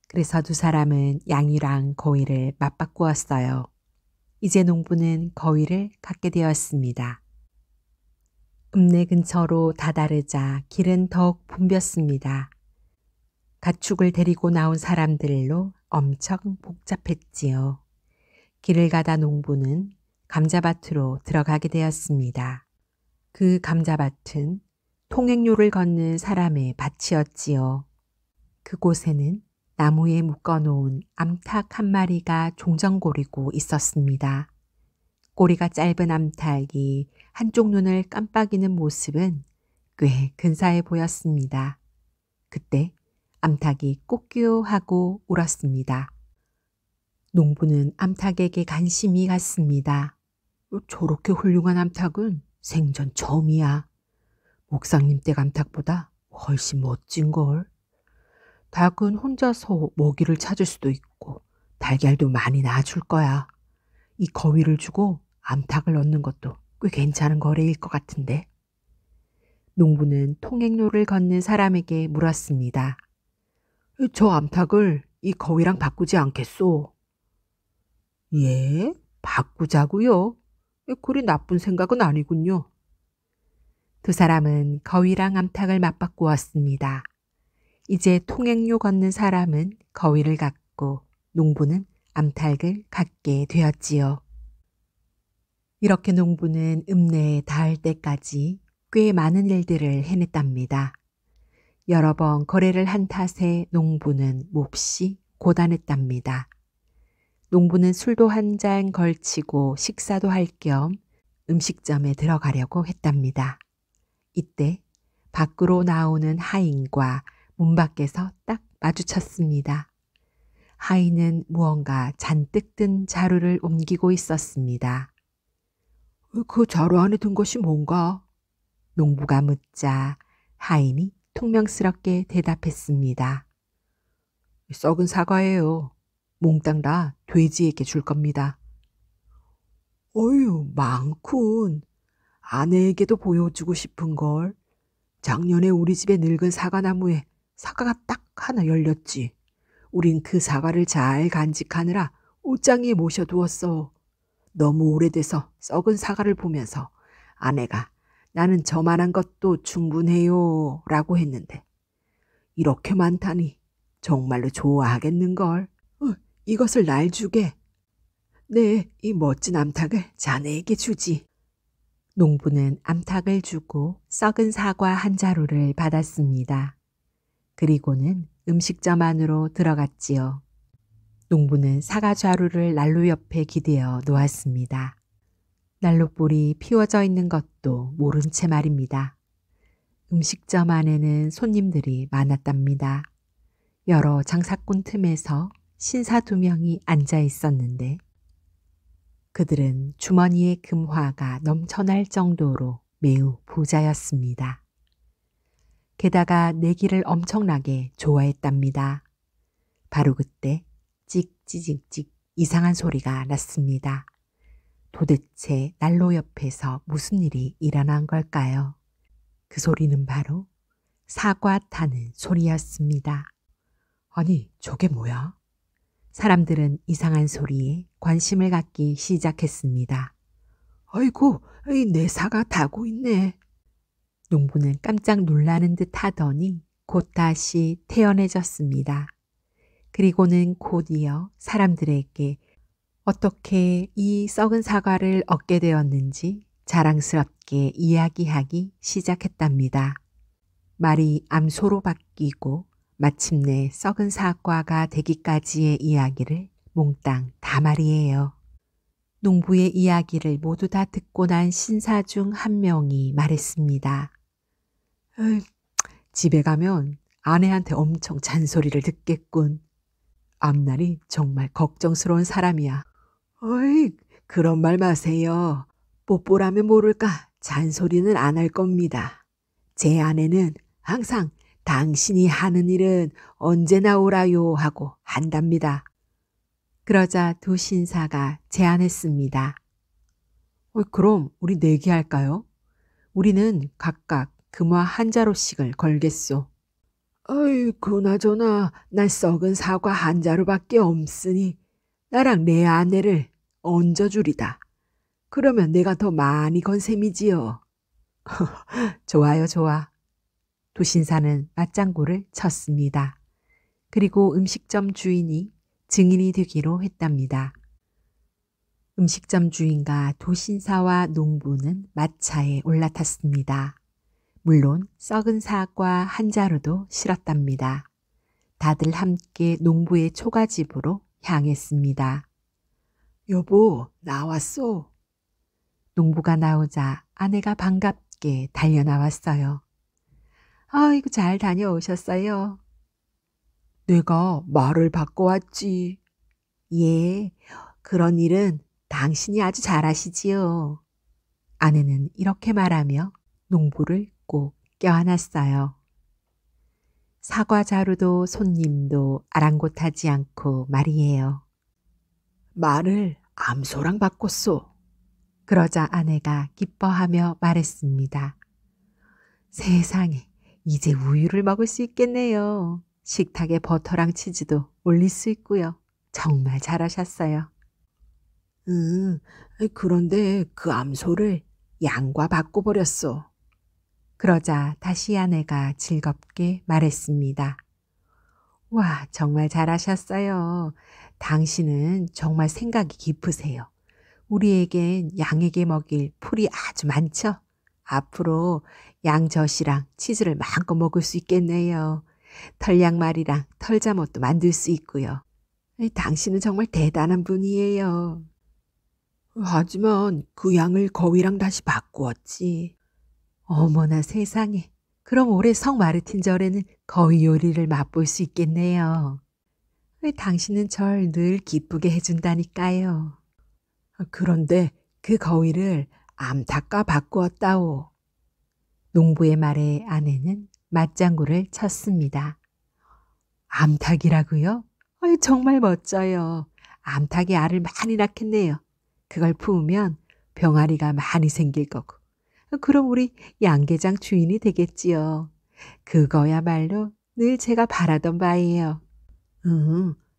그래서 두 사람은 양이랑 거위를 맞바꾸었어요. 이제 농부는 거위를 갖게 되었습니다. 읍내 근처로 다다르자 길은 더욱 붐볐습니다. 가축을 데리고 나온 사람들로 엄청 복잡했지요. 길을 가다 농부는 감자밭으로 들어가게 되었습니다. 그 감자밭은 통행로를 걷는 사람의 밭이었지요. 그곳에는 나무에 묶어놓은 암탉 한 마리가 종전고리고 있었습니다. 꼬리가 짧은 암탉이 한쪽 눈을 깜빡이는 모습은 꽤 근사해 보였습니다. 그때 암탉이 꼬끼하고 울었습니다. 농부는 암탉에게 관심이 갔습니다. 저렇게 훌륭한 암탉은 생전 처음이야. 목사님 댁 암탉보다 훨씬 멋진걸. 닭은 혼자서 먹이를 찾을 수도 있고 달걀도 많이 낳아줄 거야. 이 거위를 주고 암탉을 얻는 것도 꽤 괜찮은 거래일 것 같은데. 농부는 통행로를 걷는 사람에게 물었습니다. 저 암탉을 이 거위랑 바꾸지 않겠소? 예? 바꾸자고요? 그리 나쁜 생각은 아니군요. 두 사람은 거위랑 암탉을 맞바꾸었습니다. 이제 통행로 걷는 사람은 거위를 갖고 농부는 암탉을 갖게 되었지요. 이렇게 농부는 읍내에 닿을 때까지 꽤 많은 일들을 해냈답니다. 여러 번 거래를 한 탓에 농부는 몹시 고단했답니다. 농부는 술도 한 잔 걸치고 식사도 할 겸 음식점에 들어가려고 했답니다. 이때 밖으로 나오는 하인과 문 밖에서 딱 마주쳤습니다. 하인은 무언가 잔뜩 든 자루를 옮기고 있었습니다. 그 자루 안에 든 것이 뭔가? 농부가 묻자 하인이 퉁명스럽게 대답했습니다. 썩은 사과예요. 몽땅 다 돼지에게 줄 겁니다. 어휴, 많군. 아내에게도 보여주고 싶은걸. 작년에 우리 집의 늙은 사과나무에 사과가 딱 하나 열렸지. 우린 그 사과를 잘 간직하느라 옷장에 모셔두었어. 너무 오래돼서 썩은 사과를 보면서 아내가 나는 저만한 것도 충분해요 라고 했는데 이렇게 많다니 정말로 좋아하겠는걸. 이것을 날 주게. 네, 이 멋진 암탉을 자네에게 주지. 농부는 암탉을 주고 썩은 사과 한 자루를 받았습니다. 그리고는 음식점 안으로 들어갔지요. 농부는 사과 자루를 난로 옆에 기대어 놓았습니다. 난로불이 피워져 있는 것도 모른 채 말입니다. 음식점 안에는 손님들이 많았답니다. 여러 장사꾼 틈에서 신사 2명이 앉아 있었는데 그들은 주머니에 금화가 넘쳐날 정도로 매우 부자였습니다. 게다가 내기를 엄청나게 좋아했답니다. 바로 그때 찍찍찍찍 이상한 소리가 났습니다. 도대체 난로 옆에서 무슨 일이 일어난 걸까요? 그 소리는 바로 사과 타는 소리였습니다. 아니, 저게 뭐야? 사람들은 이상한 소리에 관심을 갖기 시작했습니다. 아이고, 내 사과 타고 있네. 농부는 깜짝 놀라는 듯 하더니 곧 다시 태연해졌습니다. 그리고는 곧이어 사람들에게 어떻게 이 썩은 사과를 얻게 되었는지 자랑스럽게 이야기하기 시작했답니다. 말이 암소로 바뀌고 마침내 썩은 사과가 되기까지의 이야기를 몽땅 다 말이에요. 농부의 이야기를 모두 다 듣고 난 신사 중 한 명이 말했습니다. 집에 가면 아내한테 엄청 잔소리를 듣겠군. 앞날이 정말 걱정스러운 사람이야. 어이, 그런 말 마세요. 뽀뽀라면 모를까 잔소리는 안 할 겁니다. 제 아내는 항상 당신이 하는 일은 언제나 오라요 하고 한답니다. 그러자 두 신사가 제안했습니다. 그럼 우리 내기할까요? 우리는 각각 금화 한 자루씩을 걸겠소. 어이, 그나저나 난 썩은 사과 한 자루밖에 없으니 나랑 내 아내를 얹어주리다. 그러면 내가 더 많이 건 셈이지요. 좋아요, 좋아. 두 신사는 맞장구를 쳤습니다. 그리고 음식점 주인이 증인이 되기로 했답니다. 음식점 주인과 두 신사와 농부는 마차에 올라탔습니다. 물론 썩은 사과 한 자루도 실었답니다. 다들 함께 농부의 초가집으로 향했습니다. 여보, 나왔어. 농부가 나오자 아내가 반갑게 달려나왔어요. 아이고, 잘 다녀오셨어요. 내가 말을 바꿔왔지. 예, 그런 일은 당신이 아주 잘하시지요. 아내는 이렇게 말하며 농부를 꼭 껴안았어요. 사과 자루도 손님도 아랑곳하지 않고 말이에요. 말을 암소랑 바꿨소. 그러자 아내가 기뻐하며 말했습니다. 세상에, 이제 우유를 먹을 수 있겠네요. 식탁에 버터랑 치즈도 올릴 수 있고요. 정말 잘하셨어요. 그런데 그 암소를 양과 바꿔버렸어. 그러자 다시 아내가 즐겁게 말했습니다. 와, 정말 잘하셨어요. 당신은 정말 생각이 깊으세요. 우리에겐 양에게 먹일 풀이 아주 많죠? 앞으로 양젓이랑 치즈를 마음껏 먹을 수 있겠네요. 털양말이랑 털잠옷도 만들 수 있고요. 당신은 정말 대단한 분이에요. 하지만 그 양을 거위랑 다시 바꾸었지. 어머나 세상에. 그럼 올해 성마르틴 절에는 거위 요리를 맛볼 수 있겠네요. 당신은 절 늘 기쁘게 해준다니까요. 그런데 그 거위를 암탉과 바꾸었다오. 농부의 말에 아내는 맞장구를 쳤습니다. 암탉이라고요? 정말 멋져요. 암탉이 알을 많이 낳겠네요. 그걸 품으면 병아리가 많이 생길 거고. 그럼 우리 양계장 주인이 되겠지요. 그거야말로 늘 제가 바라던 바예요.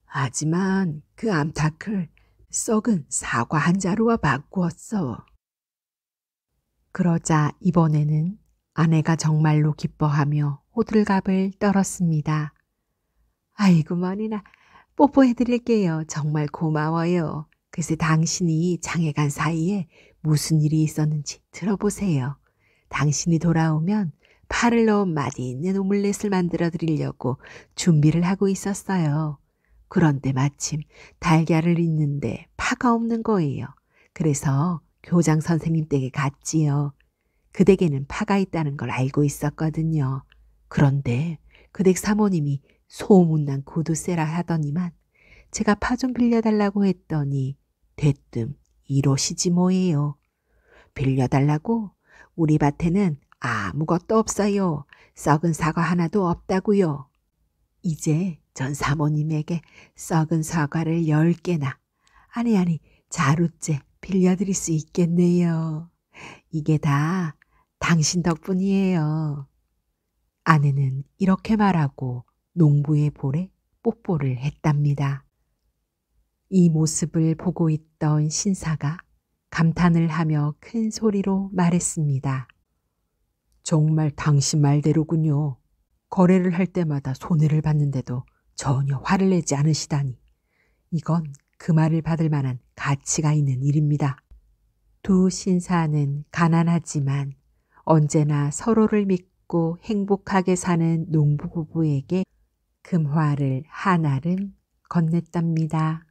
하지만 그 암탉을 썩은 사과 한 자루와 바꾸었어. 그러자 이번에는 아내가 정말로 기뻐하며 호들갑을 떨었습니다. 아이고 머니나 뽀뽀해드릴게요. 정말 고마워요. 글쎄 당신이 장에 간 사이에 무슨 일이 있었는지 들어보세요. 당신이 돌아오면 파를 넣은 맛있는 오믈렛을 만들어 드리려고 준비를 하고 있었어요. 그런데 마침 달걀을 잊는데 파가 없는 거예요. 그래서 교장 선생님 댁에 갔지요. 그 댁에는 파가 있다는 걸 알고 있었거든요. 그런데 그 댁 사모님이 소문난 구두쇠라 하더니만 제가 파 좀 빌려달라고 했더니 대뜸 이러시지 뭐예요. 빌려달라고? 우리 밭에는 아무것도 없어요. 썩은 사과 하나도 없다고요. 이제 전 사모님에게 썩은 사과를 10개나 아니 자루째 빌려드릴 수 있겠네요. 이게 다 당신 덕분이에요. 아내는 이렇게 말하고 농부의 볼에 뽀뽀를 했답니다. 이 모습을 보고 있던 신사가 감탄을 하며 큰 소리로 말했습니다. 정말 당신 말대로군요. 거래를 할 때마다 손해를 봤는데도 전혀 화를 내지 않으시다니. 이건 그 말을 받을 만한 가치가 있는 일입니다. 두 신사는 가난하지만 언제나 서로를 믿고 행복하게 사는 농부 부부에게 금화를 하나를 건넸답니다.